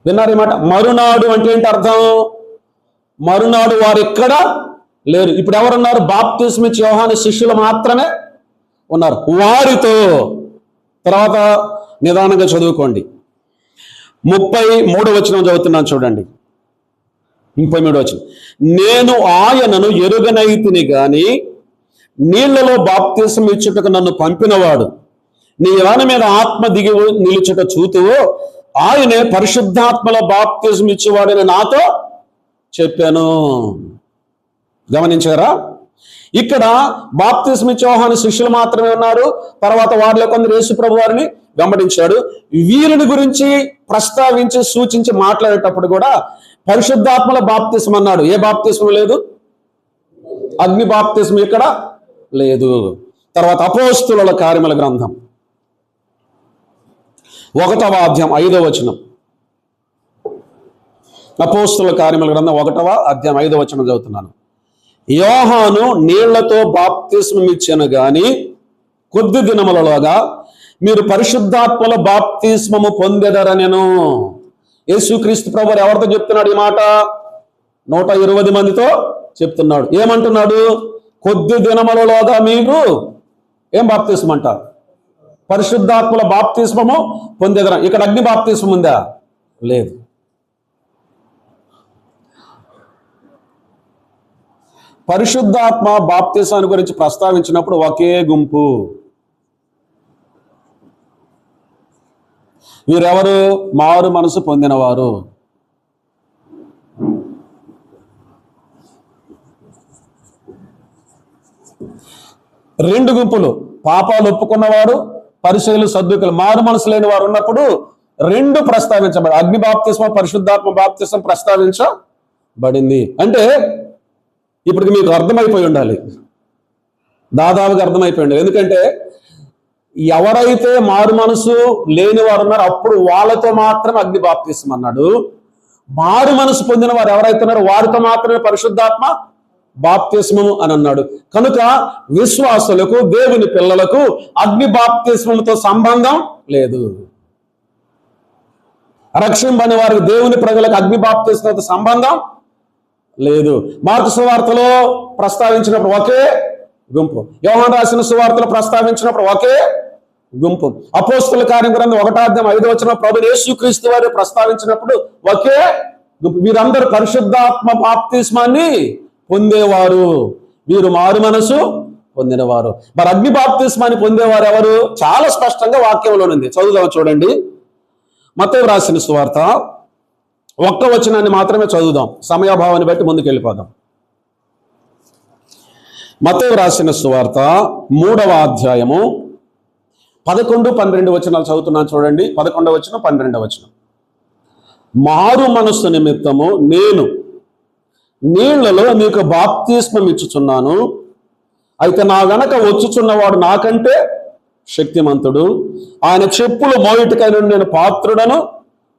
విన్నారు ఈ మాట? మరునాడు అంటే ఏంటి అర్థం? మరునాడు వారు ఎక్కడ లేరు. ఇప్పుడు ఎవరున్నారు? బాప్తిస్మ ఇచ్చే యోహాను శిష్యులు మాత్రమే ఉన్నారు. వారితో తర్వాత నిదానంగా చదువుకోండి. 33వ వచనం చదువుతున్నాను చూడండి. 33వ వచనం. నేను ఆయనను ఎరుగనైతిని గాని నీళ్లలో బాప్తిస్మం ఇచ్చుటకు నన్ను పంపినవాడు నీ యోన మీద ఆత్మ దిగి నిలుచుట చూతువో ఆయనే పరిశుద్ధాత్మలో బాప్తిస్మం ఇచ్చేవాడని నాతో చెప్పాను. గమనించారా? ఇక్కడ బాప్తిస్మ ఇచ్చే యోహాను శిష్యులు మాత్రమే ఉన్నారు. తర్వాత వారిలో కొందరు యేసు ప్రభు వారిని వెంబడించాడు. వీరిని గురించి ప్రస్తావించి సూచించి మాట్లాడేటప్పుడు కూడా పరిశుద్ధాత్మల బాప్తిస్మం అన్నాడు. ఏ బాప్తిస్మం లేదు? అగ్ని బాప్తిస్మం ఇక్కడ లేదు. తర్వాత అపోస్తుల కార్యముల గ్రంథం 1వ అధ్యాయం 5వ వచనం. అపోస్తుల కార్యముల గ్రంథం 1వ అధ్యాయం 5వ వచనం చదువుతున్నాను. యోహాను నీళ్లతో బాప్తిస్మం ఇచ్చాను గాని కొద్ది దినములలోగా మీరు పరిశుద్ధాత్మల బాప్తిస్మము పొందెదరనెను. యేసుక్రీస్తు ప్రభువు ఎవరితో చెప్తున్నాడు ఈ మాట? 120 మందితో చెప్తున్నాడు. ఏమంటున్నాడు? కొద్ది దినములలోగా మీరు ఏం బాప్తిస్మం అంటారు? పరిశుద్ధాత్మల బాప్తిస్మము పొందెదర. ఇక్కడ అగ్ని బాప్తిస్మం ఉందా? లేదు. పరిశుద్ధాత్మ బాప్తిస్మాన్ని గురించి ప్రస్తావించినప్పుడు ఒకే గుంపు. వీరెవరు? మారు మనసు పొందినవారు. రెండు గుంపులు, పాపాలు ఒప్పుకున్నవారు, పరిసయ్యులు, సద్దుకులు. మారు మనసు లేని వారు ఉన్నప్పుడు రెండు ప్రస్తావించబడి, అగ్ని బాప్తిస్మ, పరిశుద్ధాత్మ బాప్తిస్మం ప్రస్తావించబడింది. అంటే ఇప్పటికి మీకు అర్థమైపోయి ఉండాలి, దాదాపుగా అర్థమైపోయి ఉండాలి. ఎందుకంటే ఎవరైతే మారు మనసు లేని వారు ఉన్నారో అప్పుడు వాళ్ళతో మాత్రమే అగ్ని బాప్తిస్మం అన్నాడు. మారు మనసు పొందిన వారు ఎవరైతే ఉన్నారో వారితో మాత్రమే పరిశుద్ధాత్మ బాప్తిస్మము అని అన్నాడు. కనుక విశ్వాసులకు, దేవుని పిల్లలకు అగ్ని బాప్తిస్మముతో సంబంధం లేదు. రక్షింపని వారికి, దేవుని ప్రజలకు అగ్ని బాప్తిస్మముతో సంబంధం లేదు. మార్కు సువార్తలో ప్రస్తావించినప్పుడు ఒకే గుంపు, యోహాను రాసిన సువార్తలో ప్రస్తావించినప్పుడు ఒకే గుంపు, అపోస్తుల కార్యం గ్రంథం 1వ అధ్యాయం 5వ వచనం ప్రభువైన యేసుక్రీస్తు వారు ప్రస్తావించినప్పుడు ఒకే గుంపు. వీరందరూ పరిశుద్ధాత్మ బాప్తిస్మాన్ని పొందేవారు. వీరు మారు మనసు పొందినవారు. మరి అగ్ని బాప్తిస్మాన్ని పొందేవారు ఎవరు? చాలా స్పష్టంగా వాక్యంలో ఉంది. చదువుదాం చూడండి. మత్తయి రాసిన సువార్త 1వ వచనాన్ని మాత్రమే చదువుదాం, సమయాభావాన్ని బట్టి ముందుకు వెళ్ళిపోదాం. మత్తయి రాసిన సువార్త 3వ అధ్యాయము 11, 12 వచనాలు చదువుతున్నాను చూడండి. 11వ వచనం, 12వ వచనం. మారు మనస్సు నిమిత్తము నేను నీళ్లలో మీకు బాప్తిస్మం ఇచ్చుచున్నాను. అయితే నా వెనక వచ్చుచున్నవాడు నాకంటే శక్తిమంతుడు. ఆయన చెప్పులు మోయుటికైన నేను పాత్రుడను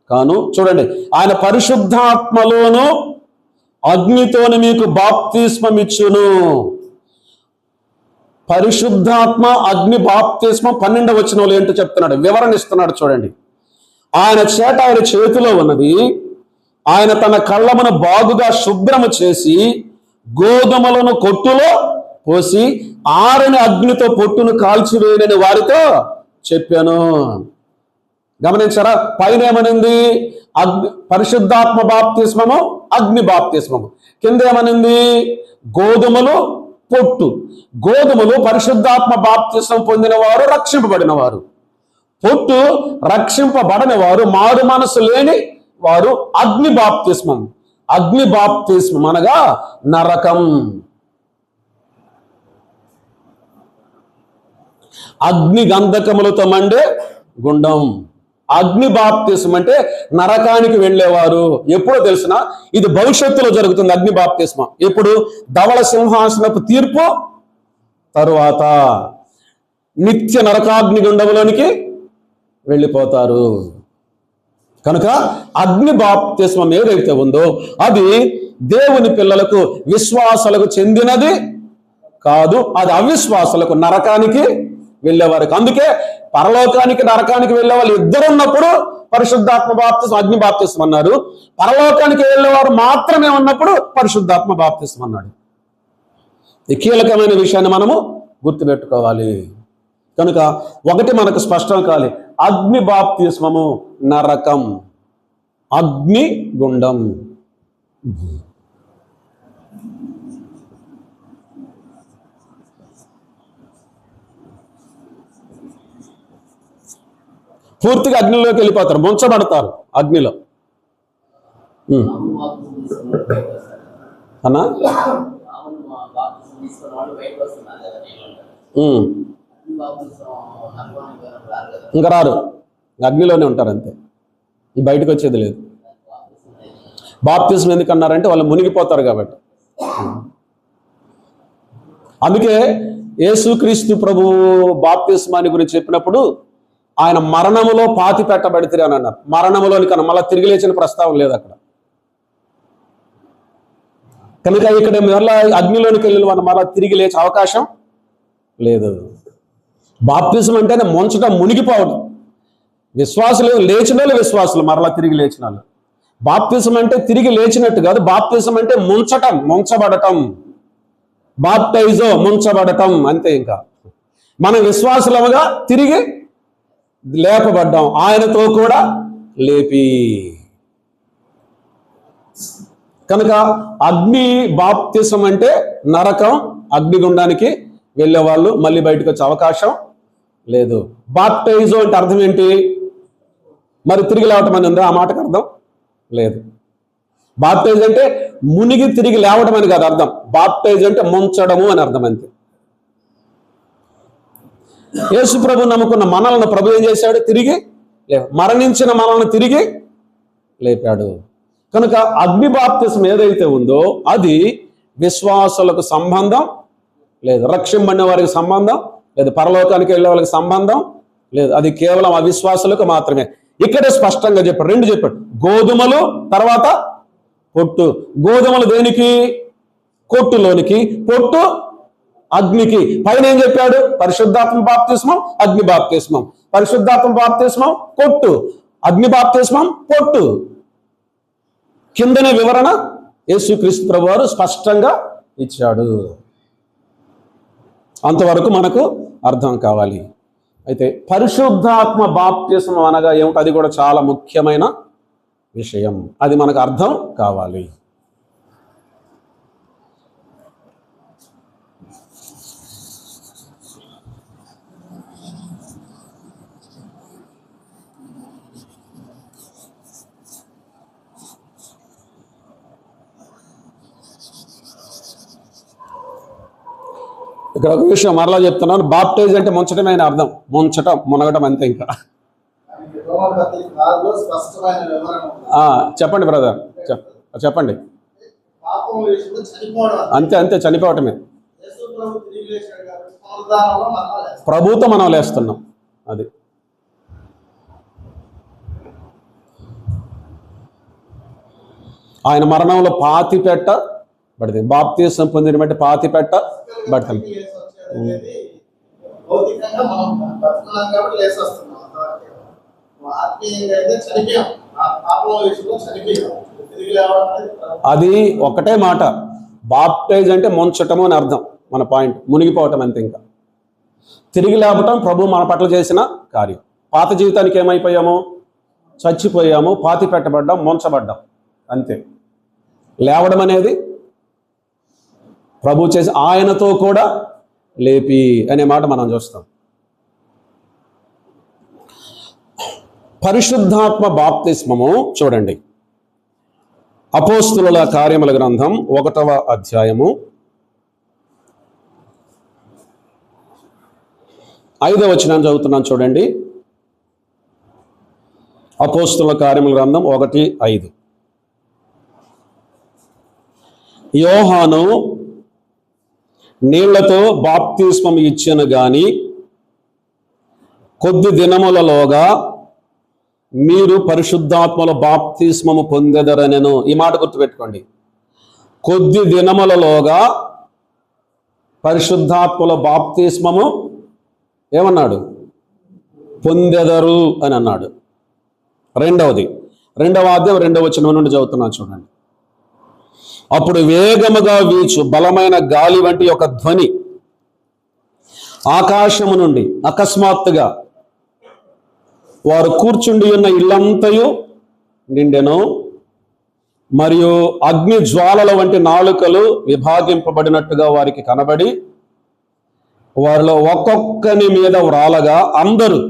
కాను. చూడండి, ఆయన పరిశుద్ధాత్మలోను అగ్నితోని మీకు బాప్తిస్మం ఇచ్చును. పరిశుద్ధాత్మ, అగ్ని బాప్తిస్మం 12వ వచనంలో ఏంటో చెప్తున్నాడు, వివరణ ఇస్తున్నాడు చూడండి. ఆయన చేతిలో ఉన్నది. ఆయన తన కళ్ళమును బాగుగా శుభ్రము చేసి గోధుమలను కొట్టులో పోసి ఆరని అగ్నితో పొట్టును కాల్చివేయనని వారితో చెప్పాను. గమనించారా? పైన ఏమనింది? పరిశుద్ధాత్మ బాప్తిస్మము, అగ్ని బాప్తిస్మము. కింద ఏమనింది? గోధుమలు, పొట్టు. గోధుమలు పరిశుద్ధాత్మ బాప్తిస్మం పొందిన వారు, రక్షింపబడిన వారు. పొట్టు రక్షింపబడని వారు, మారు మనసు లేని వారు. అగ్ని బాప్తిస్మం. అగ్ని బాప్తిస్మం అనగా నరకం. అగ్ని గంధకములతో మండే గుండం. అగ్ని బాప్తిస్మం అంటే నరకానికి వెళ్ళేవారు. ఎప్పుడో తెలిసిన, ఇది భవిష్యత్తులో జరుగుతుంది. అగ్ని బాప్తిస్మం ఇప్పుడు ధవళ సింహాసనపు తీర్పు తరువాత నిత్య నరకాగ్ని గుండంలోనికి వెళ్ళిపోతారు. కనుక అగ్ని బాప్తిస్మం ఏదైతే ఉందో అది దేవుని పిల్లలకు, విశ్వాసులకు చెందినది కాదు. అది అవిశ్వాసులకు, నరకానికి వెళ్ళేవారికి. అందుకే పరలోకానికి, నరకానికి వెళ్ళే వాళ్ళు ఇద్దరు ఉన్నప్పుడు పరిశుద్ధాత్మ బాప్తిస్మం, అగ్ని బాప్తిస్మం అన్నారు. పరలోకానికి వెళ్ళేవారు మాత్రమే ఉన్నప్పుడు పరిశుద్ధాత్మ బాప్తిస్మం అన్నాడు. ఈ కీలకమైన విషయాన్ని మనము గుర్తుపెట్టుకోవాలి. కనుక ఒకటి మనకు స్పష్టం కావాలి, అగ్ని బాప్తిస్మము నరకం, అగ్ని గుండం. పూర్తిగా అగ్నిలోకి వెళ్ళిపోతారు, ముంచబడతారు అగ్నిలో. అన్నా ఇంకా రారు, అగ్నిలోనే ఉంటారు అంతే, బయటకు వచ్చేది లేదు. బాప్తిస్మం ఎందుకన్నారంటే వాళ్ళు మునిగిపోతారు కాబట్టి. అందుకే యేసుక్రీస్తు ప్రభువు బాప్తిస్మాన్ని గురించి చెప్పినప్పుడు ఆయన మరణములో పాతి పెట్టబడితే అని అన్నారు. మరణములోని కన్నా మళ్ళీ తిరిగి లేచిన ప్రస్తావన లేదు అక్కడ. కనుక ఇక్కడ మళ్ళీ అగ్నిలోనికి వెళ్ళిన వాళ్ళు మళ్ళీ తిరిగి లేచే అవకాశం లేదు. బాప్తిజం అంటేనే ముంచడం, మునిగిపోవడం. విశ్వాసులు లేచిన వాళ్ళు, విశ్వాసులు మరలా తిరిగి లేచిన వాళ్ళు. బాప్తిజం అంటే తిరిగి లేచినట్టు కాదు. బాప్తిజం అంటే ముంచటం, ముంచబడటం. బాప్టైజో, ముంచబడటం అంతే. ఇంకా మనం విశ్వాసులముగా తిరిగి లేపబడ్డాం, ఆయనతో కూడా లేపి. కనుక అగ్ని బాప్తిజం అంటే నరకం, అగ్నిగుండానికి వెళ్ళే వాళ్ళు మళ్ళీ బయటకు వచ్చే అవకాశం లేదు. బాప్టైజో అంటే అర్థం ఏంటి? మరి తిరిగి లేవటం అని ఉందా? ఆ మాటకు అర్థం లేదు. బాప్టైజ్ అంటే మునిగి తిరిగి లేవడం అని కాదు అర్థం. బాప్టైజ్ అంటే ముంచడము అని అర్థం అంతే. యేసు ప్రభు నమ్ముకున్న మనల్ని ప్రభు ఏం చేశాడు? తిరిగి మరణించిన మనల్ని తిరిగి లేపాడు. కనుక అగ్ని బాప్తిజం ఏదైతే ఉందో అది విశ్వాసులకు సంబంధం లేదు, రక్షింపబడిన వారికి సంబంధం లేదు, పరలోకానికి వెళ్ళే వాళ్ళకి సంబంధం లేదు. అది కేవలం అవిశ్వాసులకు మాత్రమే. ఇక్కడే స్పష్టంగా చెప్పాడు, రెండు చెప్పాడు. గోధుమలు, తర్వాత పొట్టు. గోధుమలు దేనికి? కొట్టులోనికి, పొట్టు అగ్నికి. పైన ఏం చెప్పాడు? పరిశుద్ధాత్మ బాప్తిస్మం, అగ్ని బాప్తిస్మం. పరిశుద్ధాత్మ బాప్తిస్మం కొట్టు, అగ్ని బాప్తిస్మం పొట్టు. కిందనే వివరణ యేసుక్రీస్తు ప్రభువారు స్పష్టంగా ఇచ్చాడు. అంతవరకు మనకు అర్థం కావాలి. అయితే పరిశుద్ధాత్మ బాప్తిస్మం అనగా ఏమిటి? అది కూడా చాలా ముఖ్యమైన విషయం. అది మనకు అర్థం కావాలి. ఇక్కడ ఒక విషయం మరలా చెప్తున్నాను, బాప్టైజ్ అంటే ముంచటమే అని అర్థం, ముంచటం మునగటం అంతే. ఇంకా చెప్పండి బ్రదర్, చెప్పండి. అంతే అంతే, చనిపోవటమే. ప్రభుతో మనం లేస్తున్నాం. అది ఆయన మరణంలో పాతి పెట్టబడింది, బాప్తీసం పొందిన బట్టి పాతి పెట్టబడతాం. అది ఒకటే మాట, బాప్టైజ్ అంటే ముంచటము అని అర్థం. మన పాయింట్ మునిగిపోవటం అంతే. ఇంకా తిరిగి లేపటం ప్రభు మన పట్ల చేసిన కార్యం. పాత జీవితానికి ఏమైపోయాము? చచ్చిపోయాము, పాతి పెట్టబడ్డాం, ముంచబడ్డాం, అంతే. లేవడం అనేది ప్రభు చేసి ఆయనతో కూడా లేపి అనే మాట మనం చూస్తాం. పరిశుద్ధాత్మ బాప్తిస్మము చూడండి, అపోస్తుల కార్యముల గ్రంథం 1వ అధ్యాయము 5వ వచనం చదువుతున్నాను చూడండి. అపోస్తుల కార్యముల గ్రంథం 1:5. యోహాను నీళ్లతో బాప్తిస్మం ఇచ్చెను గాని కొద్ది దినములలోగా మీరు పరిశుద్ధాత్మల బాప్తిస్మము పొందెదరనెను. ఈ మాట గుర్తుపెట్టుకోండి, కొద్ది దినములలోగా పరిశుద్ధాత్మల బాప్తిస్మము ఏమన్నాడు? పొందెదరు అని అన్నాడు. రెండవది, 2వ అధ్యాయం 2వ వచనం నుండి చదువుతున్నాను చూడండి. అప్పుడు వేగముగా వీచు బలమైన గాలి వంటి ఒక ధ్వని ఆకాశము నుండి అకస్మాత్తుగా వారు కూర్చుండి ఉన్న ఇల్లంతయు నిండెను. మరియు అగ్ని జ్వాలల వంటి నాలుకలు విభాగింపబడినట్టుగా వారికి కనబడి వారిలో ఒక్కొక్కని మీద వ్రాలగా అందరూ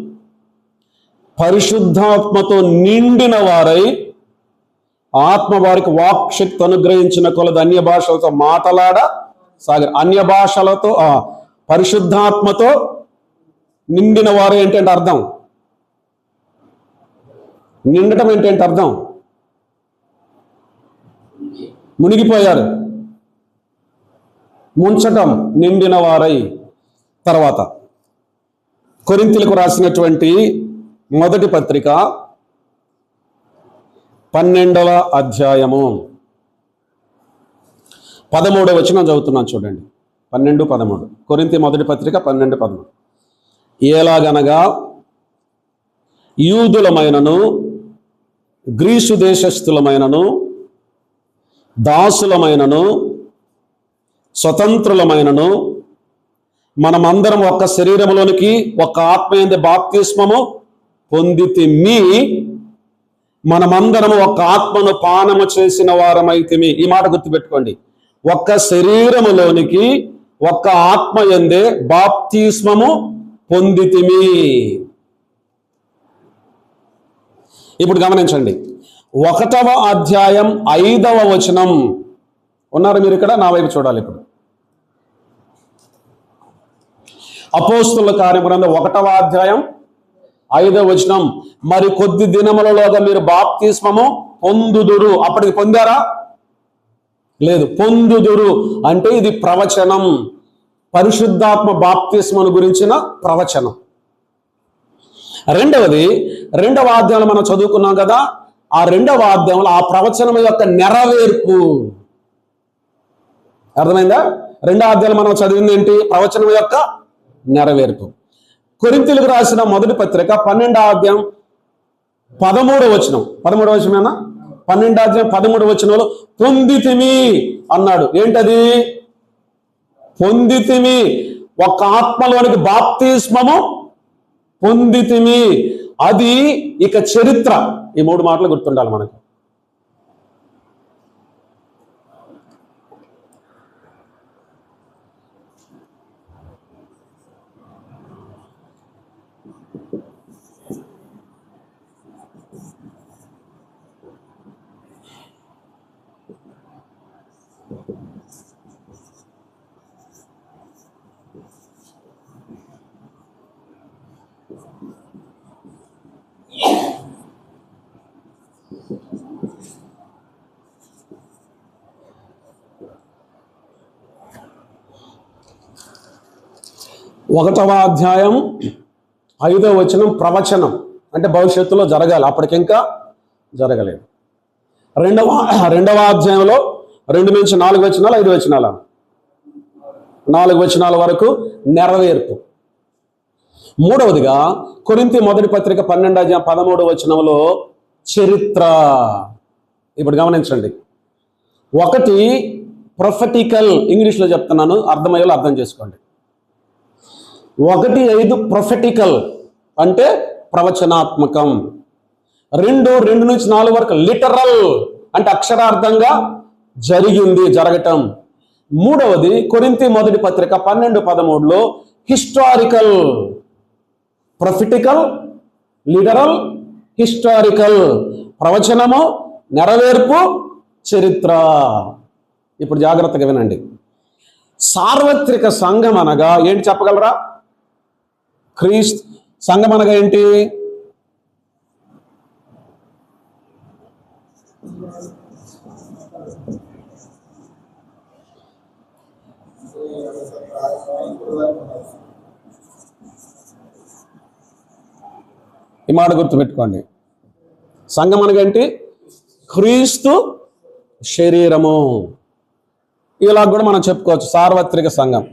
పరిశుద్ధాత్మతో నిండిన వారై ఆత్మ వారికి వాక్శక్తి అనుగ్రహించిన కొలది అన్య భాషలతో మాట్లాడసాగారు. అన్య భాషలతో పరిశుద్ధాత్మతో నిండిన వారు ఏంటంటే అర్థం, నిండటం ఏంటంటే అర్థం, మునిగిపోయారు. ముంచటం నిండిన వారై. తర్వాత కొరింథీయులకు రాసినటువంటి మొదటి పత్రిక 12వ అధ్యాయము 13వ వచనం చదువుతున్నాను చూడండి. 12-13 కొరింథీ మొదటి పత్రిక 12-13. ఎలాగనగా యూదులమైనను గ్రీసు దేశస్థులమైనను దాసులమైనను స్వతంత్రులమైనను మనమందరం ఒక్క శరీరంలోనికి ఒక్క ఆత్మయందు బాప్తిస్మము పొందితిమి, మనమందరము ఒక్క ఆత్మను పానము చేసిన వారమైతిమి. ఈ మాట గుర్తుపెట్టుకోండి, ఒక్క శరీరములోనికి ఒక్క ఆత్మయందే బాప్తిస్మము పొందితిమి. ఇప్పుడు గమనించండి, 1వ అధ్యాయం 5వ వచనం. ఉన్నారు మీరు ఇక్కడ? నా వైపు చూడాలి ఇప్పుడు. అపోస్తుల కార్యగ్రంథం 1వ అధ్యాయం 5వ వచనం. మరి కొద్ది దినములలోగా మీరు బాప్తిస్మము పొందుదురు. అప్పటికి పొందారా? లేదు. పొందుదురు అంటే ఇది ప్రవచనం, పరిశుద్ధాత్మ బాప్తిస్మను గురించిన ప్రవచనం. రెండవది, 2వ అధ్యాయంలో మనం చదువుకున్నాం కదా, ఆ 2వ అధ్యాయంలో ఆ ప్రవచనం యొక్క నెరవేర్పు. అర్థమైందా? 2వ అధ్యాయంలో మనం చదివింది ఏంటి? ప్రవచనం యొక్క నెరవేర్పు. కొరింథీయులకు రాసిన మొదటి పత్రిక 12వ అధ్యాయం 13వ వచనం. 13వ వచనమేనా? 12వ అధ్యాయం 13వ వచనంలో పొందితిమి అన్నాడు. ఏంటది? పొందితిమి, ఒక ఆత్మలోనికి బాప్తిస్మము పొందితిమి. అది ఇక చరిత్ర. ఈ 3 మాటలు గుర్తుండాలి మనకు. 1వ అధ్యాయం 5వ వచనం ప్రవచనం, అంటే భవిష్యత్తులో జరగాలి, అప్పటికింకా జరగలేదు. రెండవ అధ్యాయంలో 2 నుంచి 4 వచనాలు, 5 వచనాల 4 వచనాల వరకు నెరవేర్పు. మూడవదిగా కొరింథీ మొదటి పత్రిక 12వ అధ్యాయం 13వ వచనంలో చరిత్ర. ఇప్పుడు గమనించండి, 1 ప్రొఫెటికల్, ఇంగ్లీష్లో చెప్తున్నాను, అర్థమయ్యేలా అర్థం చేసుకోండి. 1:5 ప్రొఫెటికల్ అంటే ప్రవచనాత్మకం. 2 నుంచి 4 వరకు లిటరల్ అంటే అక్షరార్థంగా జరిగింది, జరగటం. మూడవది కొరింథీ మొదటి పత్రిక 12:13లో హిస్టారికల్. Prophetical, literal, historical. ప్రవచనము, నెరవేర్పు, చరిత్ర. ఇప్పుడు జాగ్రత్తగా వినండి. సార్వత్రిక సంఘం అనగా ఏంటి చెప్పగలరా? సంఘం అనగా ఏంటి? ఈ మాట గుర్తుపెట్టుకోండి. సంఘం అనగా ఏంటి? క్రీస్తు శరీరము. ఇలా కూడా మనం చెప్పుకోవచ్చు, సార్వత్రిక సంఘం.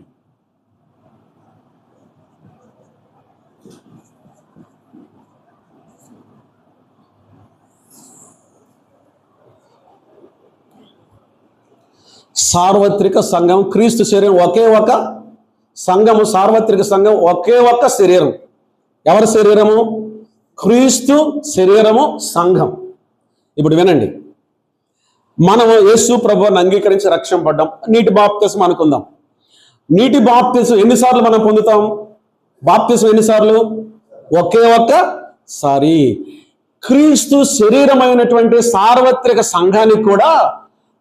సార్వత్రిక సంఘం, క్రీస్తు శరీరం, ఒకే ఒక సంఘము. సార్వత్రిక సంఘం, ఒకే ఒక శరీరం. ఎవరి శరీరము? క్రీస్తు శరీరము, సంఘం. ఇప్పుడు వినండి, మనము యేసు ప్రభువుని అంగీకరించి రక్షింపడ్డాం. నీటి బాప్తిస్మం అనుకుందాం. నీటి బాప్తిస్మం ఎన్నిసార్లు మనం పొందుతాం? బాప్తిస్మం ఎన్నిసార్లు? ఒకే ఒక్కసారి. క్రీస్తు శరీరమైనటువంటి సార్వత్రిక సంఘానికి కూడా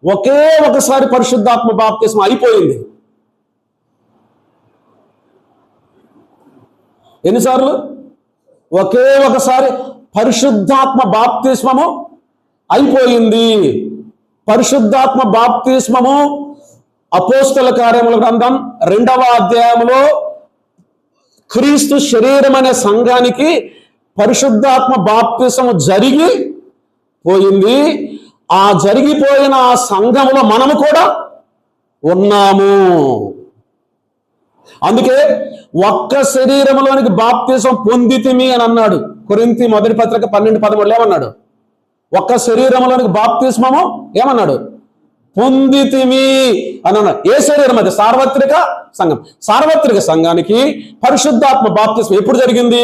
ఒకే ఒకసారి పరిశుద్ధాత్మ బాప్తిస్మం అయిపోయింది. ఎన్నిసార్లు? ఒకే ఒకసారి పరిశుద్ధాత్మ బాప్తిస్మము అయిపోయింది. పరిశుద్ధాత్మ బాప్తిస్మము అపోస్తల కార్యముల గ్రంథం 2వ అధ్యాయంలో క్రీస్తు శరీరం అనే సంఘానికి పరిశుద్ధాత్మ బాప్తిస్మము జరిగి పోయింది. ఆ జరిగిపోయిన ఆ సంఘములో మనము కూడా ఉన్నాము. అందుకే ఒక్క శరీరంలోనికి బాప్తిసం పొందితిమి అని అన్నాడు. కొరింథీ మొదటి పత్రిక 12:13 ఏమన్నాడు? ఒక్క శరీరంలోనికి బాప్తిస్మము ఏమన్నాడు? పొందితిమి అని అన్నాడు. ఏ శరీరం అది? సార్వత్రిక సంఘం. సార్వత్రిక సంఘానికి పరిశుద్ధాత్మ బాప్తిస్మం ఎప్పుడు జరిగింది?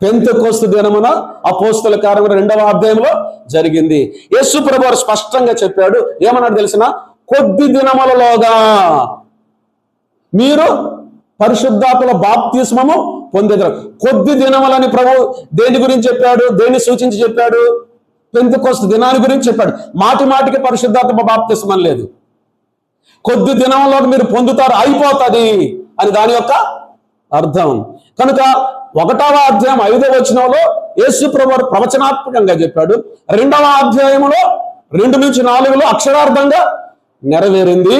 పెంతెకొస్తు దినమున అపోస్తల కార్యముల 2వ అధ్యాయంలో జరిగింది. యేసు ప్రభువు స్పష్టంగా చెప్పాడు. ఏమన్నాడు తెలిసిన? కొద్ది దినములలోగా మీరు పరిశుద్ధాత్మల బాప్తిస్మము పొందేదారు. కొద్ది దినములని ప్రభు దేని గురించి చెప్పాడు? దేన్ని సూచించి చెప్పాడు? పెంతెకొస్తు దినాన్ని గురించి చెప్పాడు. మాటి మాటికి పరిశుద్ధాత్మ బాప్తిస్మం లేదు. కొద్ది దినంలో మీరు పొందుతారు, అయిపోతుంది అని దాని యొక్క అర్థం. కనుక 1వ అధ్యాయం 5వ వచనంలో యేసు ప్రభువు ప్రవచనాత్మకంగా చెప్పాడు. 2వ అధ్యాయంలో 2 నుంచి 4లో అక్షరార్థంగా నెరవేరింది.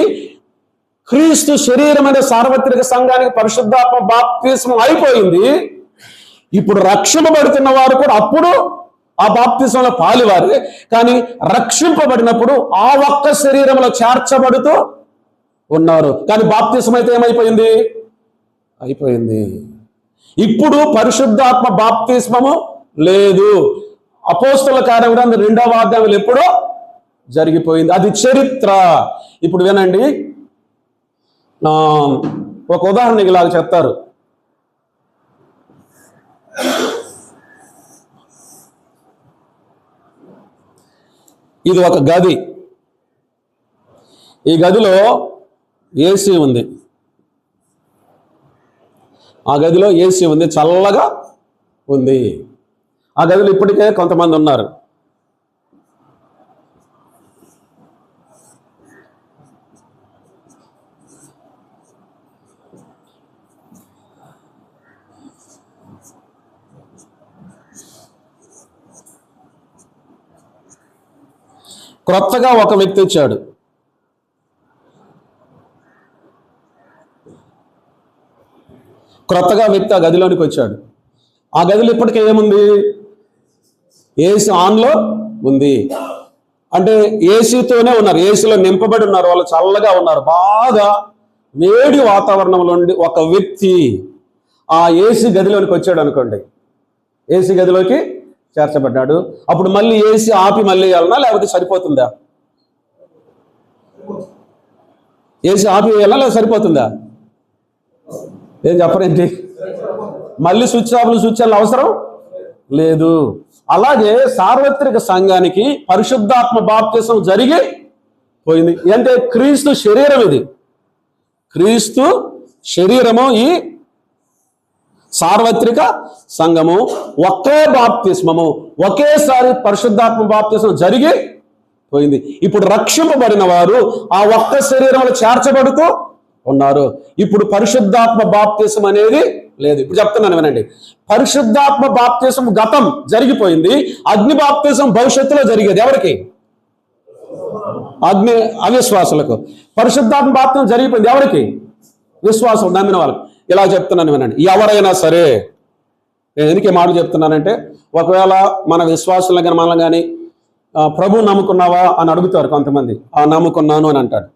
క్రీస్తు శరీరం అనే సార్వత్రిక సంఘానికి పరిశుద్ధాత్మ బాప్తిస్మం అయిపోయింది. ఇప్పుడు రక్షింపబడుతున్న వారు కూడా అప్పుడు ఆ బాప్తిస్మంలో పాలువారే, కానీ రక్షింపబడినప్పుడు ఆ ఒక్క శరీరంలో చేర్చబడుతూ ఉన్నారు. కానీ బాప్తిస్మం అయితే ఏమైపోయింది? అయిపోయింది. ఇప్పుడు పరిశుద్ధాత్మ బాప్తిస్మము లేదు. అపోస్తల కార్యముల 2వ అధ్యాయంలో ఎప్పుడో జరిగిపోయింది. అది చరిత్ర. ఇప్పుడు వినండి, ఒక ఉదాహరణ ఇలాగ చెప్తారు. ఇది ఒక గది. ఈ గదిలో ఏసీ ఉంది. ఆ గదిలో ఏసీ ఉంది, చల్లగా ఉంది. ఆ గదిలో ఇప్పటికే కొంతమంది ఉన్నారు. క్రొత్తగా ఒక వ్యక్తి వచ్చాడు. క్రొత్తగా వ్యక్తి ఆ గదిలోనికి వచ్చాడు. ఆ గదిలో ఇప్పటికే ఏముంది? ఏసీ ఆన్లో ఉంది. అంటే ఏసీతోనే ఉన్నారు, ఏసీలో నింపబడి ఉన్నారు, వాళ్ళు చల్లగా ఉన్నారు. బాగా వేడి వాతావరణంలో ఉండి ఒక వ్యక్తి ఆ ఏసీ గదిలోనికి వచ్చాడు అనుకోండి, ఏసీ గదిలోకి చేర్చబడ్డాడు. అప్పుడు మళ్ళీ ఏసీ ఆపి మళ్ళీ వేయాలన్నా లేకపోతే సరిపోతుందా? ఏసీ ఆపి వేయాలన్నా లేదా సరిపోతుందా? ఏం చెప్పరేంటి? మళ్ళీ స్విచ్ ఆఫ్లు స్విచ్ ఆన్లు అవసరం లేదు. అలాగే సార్వత్రిక సంఘానికి పరిశుద్ధాత్మ బాప్తిసం జరిగి పోయింది. అంటే క్రీస్తు శరీరం, ఇది క్రీస్తు శరీరము. ఈ సార్వత్రిక సంఘము ఒకే బాప్తిస్మము, ఒకేసారి పరిశుద్ధాత్మ బాప్తిసం జరిగి పోయింది. ఇప్పుడు రక్షింపబడిన వారు ఆ ఒక్క శరీరంలో చేర్చబడుతూ ఉన్నారు. ఇప్పుడు పరిశుద్ధాత్మ బాప్తిసం అనేది లేదు. ఇప్పుడు చెప్తున్నాను వినండి. పరిశుద్ధాత్మ బాప్తిసం గతం జరిగిపోయింది. అగ్ని బాప్తిసం భవిష్యత్తులో జరిగేది. ఎవరికి? అవిశ్వాసులకు. పరిశుద్ధాత్మ బాప్తిసం జరిగిపోయింది ఎవరికి? విశ్వాసం నమ్మిన వాళ్ళకి. ఇలా చెప్తున్నాను వినండి. ఎవరైనా సరే, నేను ఎందుకు ఈ మాటలు చెప్తున్నానంటే, ఒకవేళ మన విశ్వాసులను కానీ మనల్ని కానీ ప్రభు నమ్ముకున్నావా అని అడుగుతారు కొంతమంది. నమ్ముకున్నాను అని అంటాడు.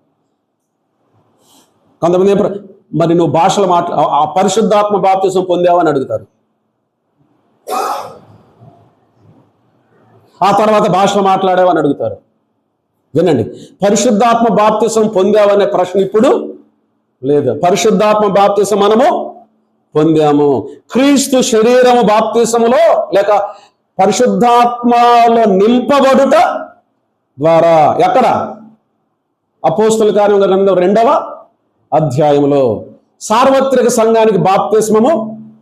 కొంతమంది మరి నువ్వు భాషలు ఆ పరిశుద్ధాత్మ బాప్తిసం పొందావా అని అడుగుతారు. ఆ తర్వాత భాషలు మాట్లాడావా అని అడుగుతారు. వినండి, పరిశుద్ధాత్మ బాప్తిసం పొందావనే ప్రశ్న ఇప్పుడు లేదు. పరిశుద్ధాత్మ బాప్తిసం మనము పొందాము. క్రీస్తు శరీరము బాప్తిసములో లేక పరిశుద్ధాత్మలో నింపబడుట ద్వారా ఎక్కడ? అపోస్తుల కార్యం గ్రంథం 2వ అధ్యాయంలో సార్వత్రిక సంఘానికి బాప్తిస్మము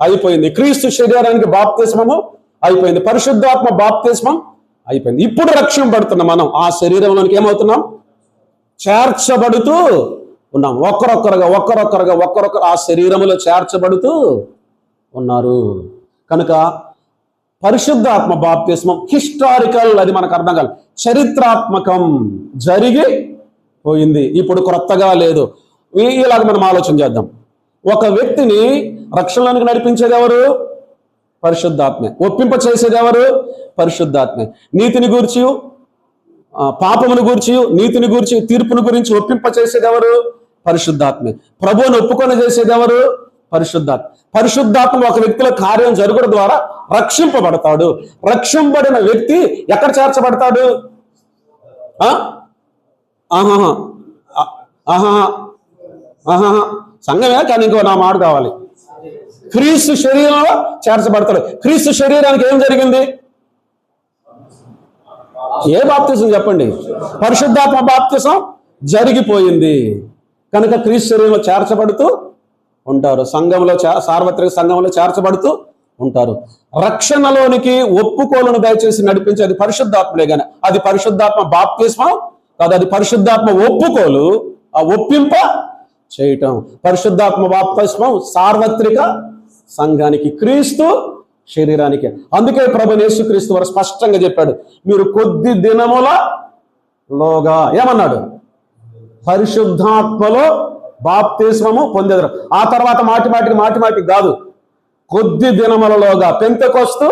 అయిపోయింది. క్రీస్తు శరీరానికి బాప్తిస్మము అయిపోయింది. పరిశుద్ధాత్మ బాప్తిస్మం అయిపోయింది. ఇప్పుడు రక్షింపబడుతున్న మనం ఆ శరీరంలోనికి ఏమవుతున్నాం? చేర్చబడుతూ ఉన్నాం. ఒక్కరొక్కరు ఆ శరీరములో చేర్చబడుతూ ఉన్నారు. కనుక పరిశుద్ధాత్మ బాప్తిస్మం హిస్టారికల్, అది మనకు అర్థం కాదు, చరిత్రాత్మకం, జరిగి పోయింది. ఇప్పుడు క్రొత్తగా లేదు. ఇలాగ మనం ఆలోచన చేద్దాం. ఒక వ్యక్తిని రక్షణలోనికి నడిపించేది ఎవరు? పరిశుద్ధాత్మే. ఒప్పింప చేసేది ఎవరు? పరిశుద్ధాత్మే. నీతిని గూర్చి, పాపమును గూర్చి, నీతిని గూర్చి, తీర్పును గురించి ఒప్పింప చేసేది ఎవరు? పరిశుద్ధాత్మే. ప్రభువును ఒప్పుకొని చేసేది ఎవరు? పరిశుద్ధాత్మ. పరిశుద్ధాత్మ ఒక వ్యక్తిలో కార్యం జరుగుట ద్వారా రక్షింపబడతాడు. రక్షింపబడిన వ్యక్తి ఎక్కడ చేర్చబడతాడు? సంఘమే, కానీ ఇంకో నా మాట కావాలి. క్రీస్తు శరీరంలో చేర్చబడతాడు. క్రీస్తు శరీరానికి ఏం జరిగింది? ఏ బాప్తిసం చెప్పండి? పరిశుద్ధాత్మ బాప్తిసం జరిగిపోయింది. కనుక క్రీస్తు శరీరంలో చేర్చబడుతూ ఉంటారు. సంఘంలో, సార్వత్రిక సంఘంలో చేర్చబడుతూ ఉంటారు. రక్షణలోనికి ఒప్పుకోలను దయచేసి నడిపించేది పరిశుద్ధాత్మలే, కానీ అది పరిశుద్ధాత్మ బాప్తిస్మం కాదు. అది పరిశుద్ధాత్మ ఒప్పుకోలు, ఆ ఒప్పింప చేయటం. పరిశుద్ధాత్మ బాప్తిస్మం సార్వత్రిక సంఘానికి, క్రీస్తు శరీరానికి. అందుకే ప్రభువైన యేసుక్రీస్తు వారు స్పష్టంగా చెప్పాడు, మీరు కొద్ది దినములలోగా ఏమన్నాడు? పరిశుద్ధాత్మలో బాప్తిస్మము పొందెదరు. ఆ తర్వాత మాటి కాదు, కొద్ది దినములలోగా, పెంతెకొస్తు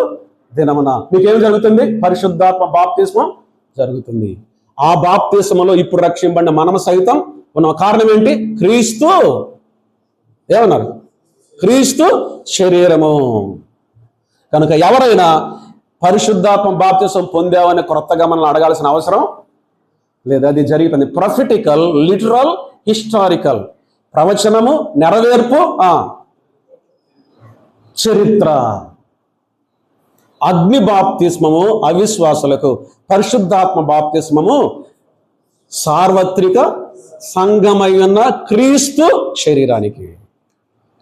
దినమున మీకేం జరుగుతుంది? పరిశుద్ధాత్మ బాప్తిస్మం జరుగుతుంది. ఆ బాప్తిస్మలో ఇప్పుడు రక్షింపబడిన మనము సైతం ఉన్న కారణం ఏంటి? క్రీస్తు ఏమన్నారు? క్రీస్తు శరీరము. కనుక ఎవరైనా పరిశుద్ధాత్మ బాప్తిసం పొందామని క్రొత్తగా మనల్ని అడగాల్సిన అవసరం లేదు. అది జరిగిపోయింది. Prophetical, literal, historical. ప్రవచనము, నెరవేర్పు, చరిత్ర. అగ్ని బాప్తిస్మము అవిశ్వాసులకు, పరిశుద్ధాత్మ బాప్తిస్మము సార్వత్రిక సంఘమైన క్రీస్తు శరీరానికి.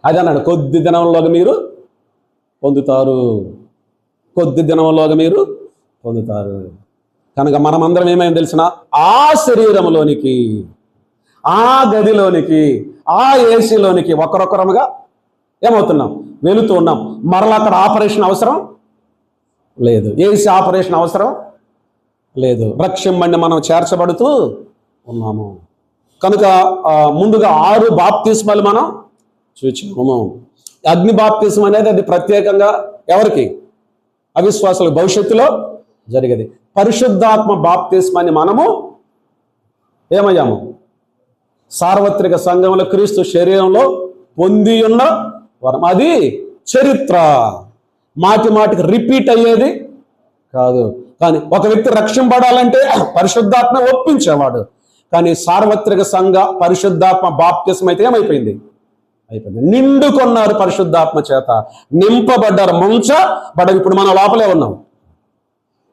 అది అన్నాడు, కొద్ది దినంలోగా మీరు పొందుతారు, కొద్ది దినంలోగా మీరు పొందుతారు. కనుక మనమందరం ఏమైంది తెలిసిన? ఆ శరీరంలోనికి, ఆ గదిలోనికి, ఆ ఏసీలోనికి ఒకరొకరముగా ఏమవుతున్నాం? వెళుతూ ఉన్నాం. మరలా అక్కడ ఆపరేషన్ అవసరం లేదు, ఏసీ ఆపరేషన్ అవసరం లేదు. రక్షింపబడి మనం చేర్చబడుతూ ఉన్నాము. కనుక ముందుగా 6 బాప్తిస్మాలు మనం చూచాము. అగ్ని బాప్తిసం అనేది అది ప్రత్యేకంగా ఎవరికి? అవిశ్వాసులకు భవిష్యత్తులో జరిగేది. పరిశుద్ధాత్మ బాప్తిస్మాన్ని మనము ఏమయ్యాము? సార్వత్రిక సంఘంలో క్రీస్తు శరీరంలో పొంది ఉన్న వరం. అది చరిత్ర, మాటి మాటికి రిపీట్ అయ్యేది కాదు. కానీ ఒక వ్యక్తి రక్షింపడాలంటే పరిశుద్ధాత్మ ఒప్పించేవాడు. కానీ సార్వత్రిక సంఘ పరిశుద్ధాత్మ బాప్తిసం అయితే ఏమైపోయింది? అయిపోయింది. నిండుకొన్నారు పరిశుద్ధాత్మ చేత, నింపబడ్డారు, ముంచబడ్డారు. ఇప్పుడు మన లోపలే ఉన్నాం.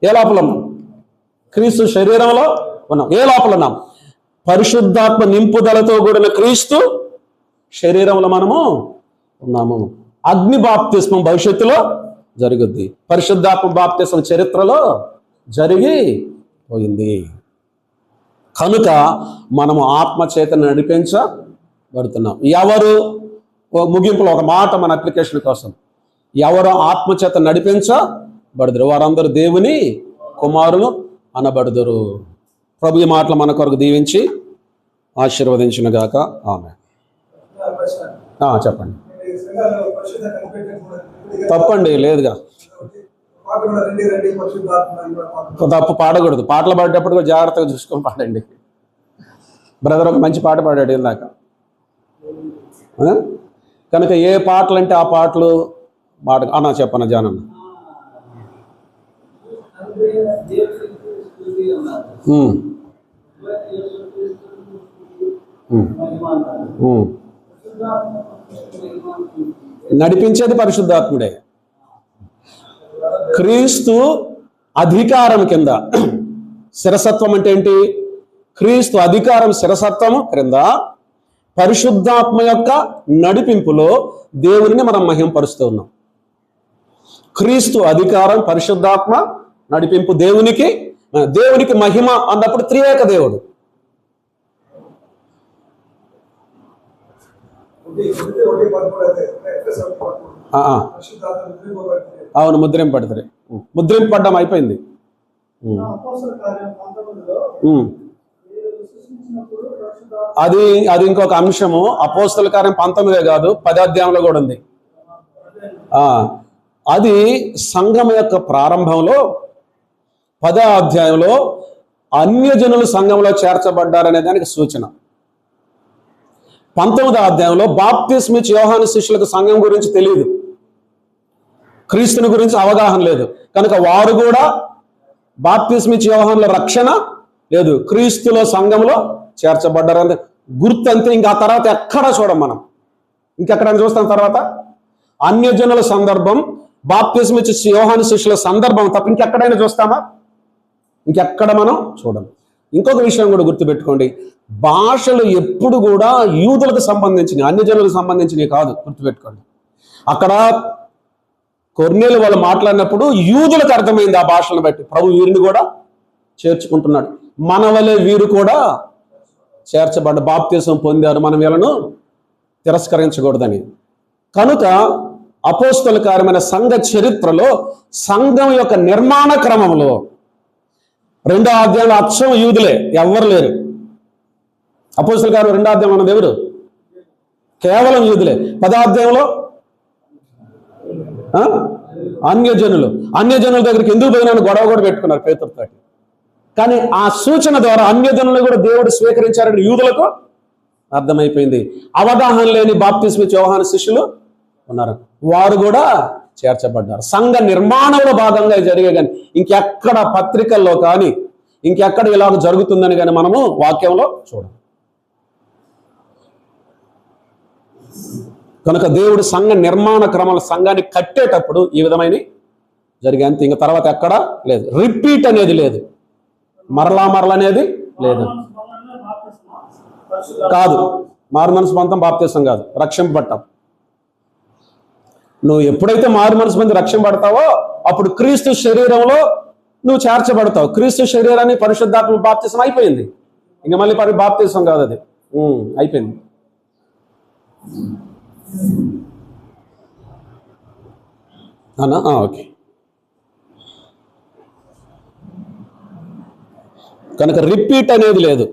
ఏ లోపల ఉన్నాం? క్రీస్తు శరీరంలో ఉన్నాం. ఏ లోపల ఉన్నాం? పరిశుద్ధాత్మ నింపుదలతో కూడిన క్రీస్తు శరీరంలో మనము ఉన్నాము. అగ్ని బాప్తిస్మం భవిష్యత్తులో జరుగుద్ది. పరిశుద్ధాత్మ బాప్తిస్మం చరిత్రలో జరిగి పోయింది. కనుక మనము ఆత్మచేత నడిపించబడుతున్నాం. ఎవరు, ముగింపులో ఒక మాట మన అప్లికేషన్ కోసం, ఎవరు ఆత్మచేత నడిపించబడుదురు వారందరూ దేవుని కుమారులు అనబడుదురు. ప్రభు ఈ మాటలు మన కొరకు దీవించి ఆశీర్వదించును గాక. ఆమేన్. చెప్పండి. తప్పండి లేదుగా, తప్పు పాడకూడదు. పాటలు పాడేటప్పుడు కూడా జాగ్రత్తగా చూసుకొని పాడండి. బ్రదర్ ఒక మంచి పాట పాడాడు ఇందాక. కనుక ఏ పాటలు అంటే ఆ పాటలు పాడ చెప్పన్న జానన్న. నడిపించేది పరిశుద్ధాత్ముడే. క్రీస్తు అధికారం కింద, శిరసత్వం అంటే ఏంటి? క్రీస్తు అధికారం శిరసత్వము క్రింద పరిశుద్ధాత్మ యొక్క నడిపింపులో దేవుని మనం మహింపరుస్తూ ఉన్నాం. క్రీస్తు అధికారం, పరిశుద్ధాత్మ నడిపింపు, దేవునికి మహిమ అన్నప్పుడు త్రియేక దేవుడు. అవును, ముద్రింపడతారు. ముద్రింపడ్డం అయిపోయింది. అది ఇంకొక అంశము. అపోస్తల కార్యం 19 కాదు, 10వ అధ్యాయంలో కూడా ఉంది. అది సంఘం యొక్క ప్రారంభంలో 10వ అధ్యాయంలో అన్యజనులు సంఘంలో చేర్చబడ్డారనే దానికి సూచన. 19వ అధ్యాయంలో బాప్తిస్మిచ్చి యోహాను శిష్యులకు సంఘం గురించి తెలియదు, క్రీస్తుని గురించి అవగాహన లేదు. కనుక వారు కూడా బాప్తిస్మిచ్చి యోహానుల రక్షణ లేదు, క్రీస్తులో సంఘంలో చేర్చబడ్డారని గుర్తంతే. ఇంకా ఆ తర్వాత ఎక్కడ చూడం మనం, ఇంకెక్కడైనా చూస్తాం. తర్వాత అన్యజనుల సందర్భం, బాప్తిస్మిచ్చి యోహాను శిష్యుల సందర్భం తప్ప ఇంకెక్కడైనా చూస్తామా? ఇంకెక్కడ మనం చూడం. ఇంకొక విషయం కూడా గుర్తుపెట్టుకోండి, భాషలు ఎప్పుడు కూడా యూదులకు సంబంధించినవి, అన్యజనులకు సంబంధించినవి కాదు. గుర్తుపెట్టుకోండి. అక్కడ కొర్నేలు వాళ్ళు మాట్లాడినప్పుడు యూదులకు అర్థమైంది ఆ భాషలను బట్టి. ప్రభు వీరిని కూడా చేర్చుకుంటున్నాడు. మన వలె వీరు కూడా చేర్చబడ్డ, బాప్తిసం పొందారు, మనం వీళ్ళను తిరస్కరించకూడదని. కనుక అపోస్తల కార్యమైన సంఘ చరిత్రలో సంఘం యొక్క నిర్మాణ క్రమంలో 2వ అధ్యాయంలో అచ్చం యూదులే, ఎవ్వరు లేరు. అపోస్తల కార్యం 2వ అధ్యాయం అన్నది ఎవరు? కేవలం యూదులే. 10వ అధ్యాయంలో అన్యజనుల దగ్గరికి ఎందుకు పోయినాను గొడవ కూడా పెట్టుకున్నారు పేతురుతో. కానీ ఆ సూచన ద్వారా అన్యజనులను కూడా దేవుడు స్వీకరించారని యూదులకు అర్థమైపోయింది. అవగాహన లేని బాప్తిస్మిచ్చి యోహాను శిష్యులు ఉన్నారు, వారు కూడా చేర్చబడ్డారు. సంఘ నిర్మాణంలో భాగంగా జరిగే కానీ ఇంకెక్కడ పత్రికల్లో కానీ ఇంకెక్కడ ఇలాగ జరుగుతుందని కానీ మనము వాక్యంలో చూడం. కనుక దేవుడు సంఘ నిర్మాణ క్రమంలో సంఘాన్ని కట్టేటప్పుడు ఈ విధమైన జరిగే అంతే. ఇంక తర్వాత ఎక్కడ లేదు, రిపీట్ అనేది లేదు, మరలా అనేది లేదు. కాదు, మారు మనసు పొందడం బాప్తిసం కాదు, రక్షింపబడటం. నువ్వు ఎప్పుడైతే మారు మనసు పొంది రక్షింపబడతావో అప్పుడు క్రీస్తు శరీరంలో నువ్వు చేర్చబడతావు. క్రీస్తు శరీరాన్ని పరిశుద్ధాత్మ బాప్తిసం అయిపోయింది. ఇంక మళ్ళీ బాప్తిసం కాదు, అది అయిపోయింది. ఓకే. కనుక రిపీట్ అనేది లేదు.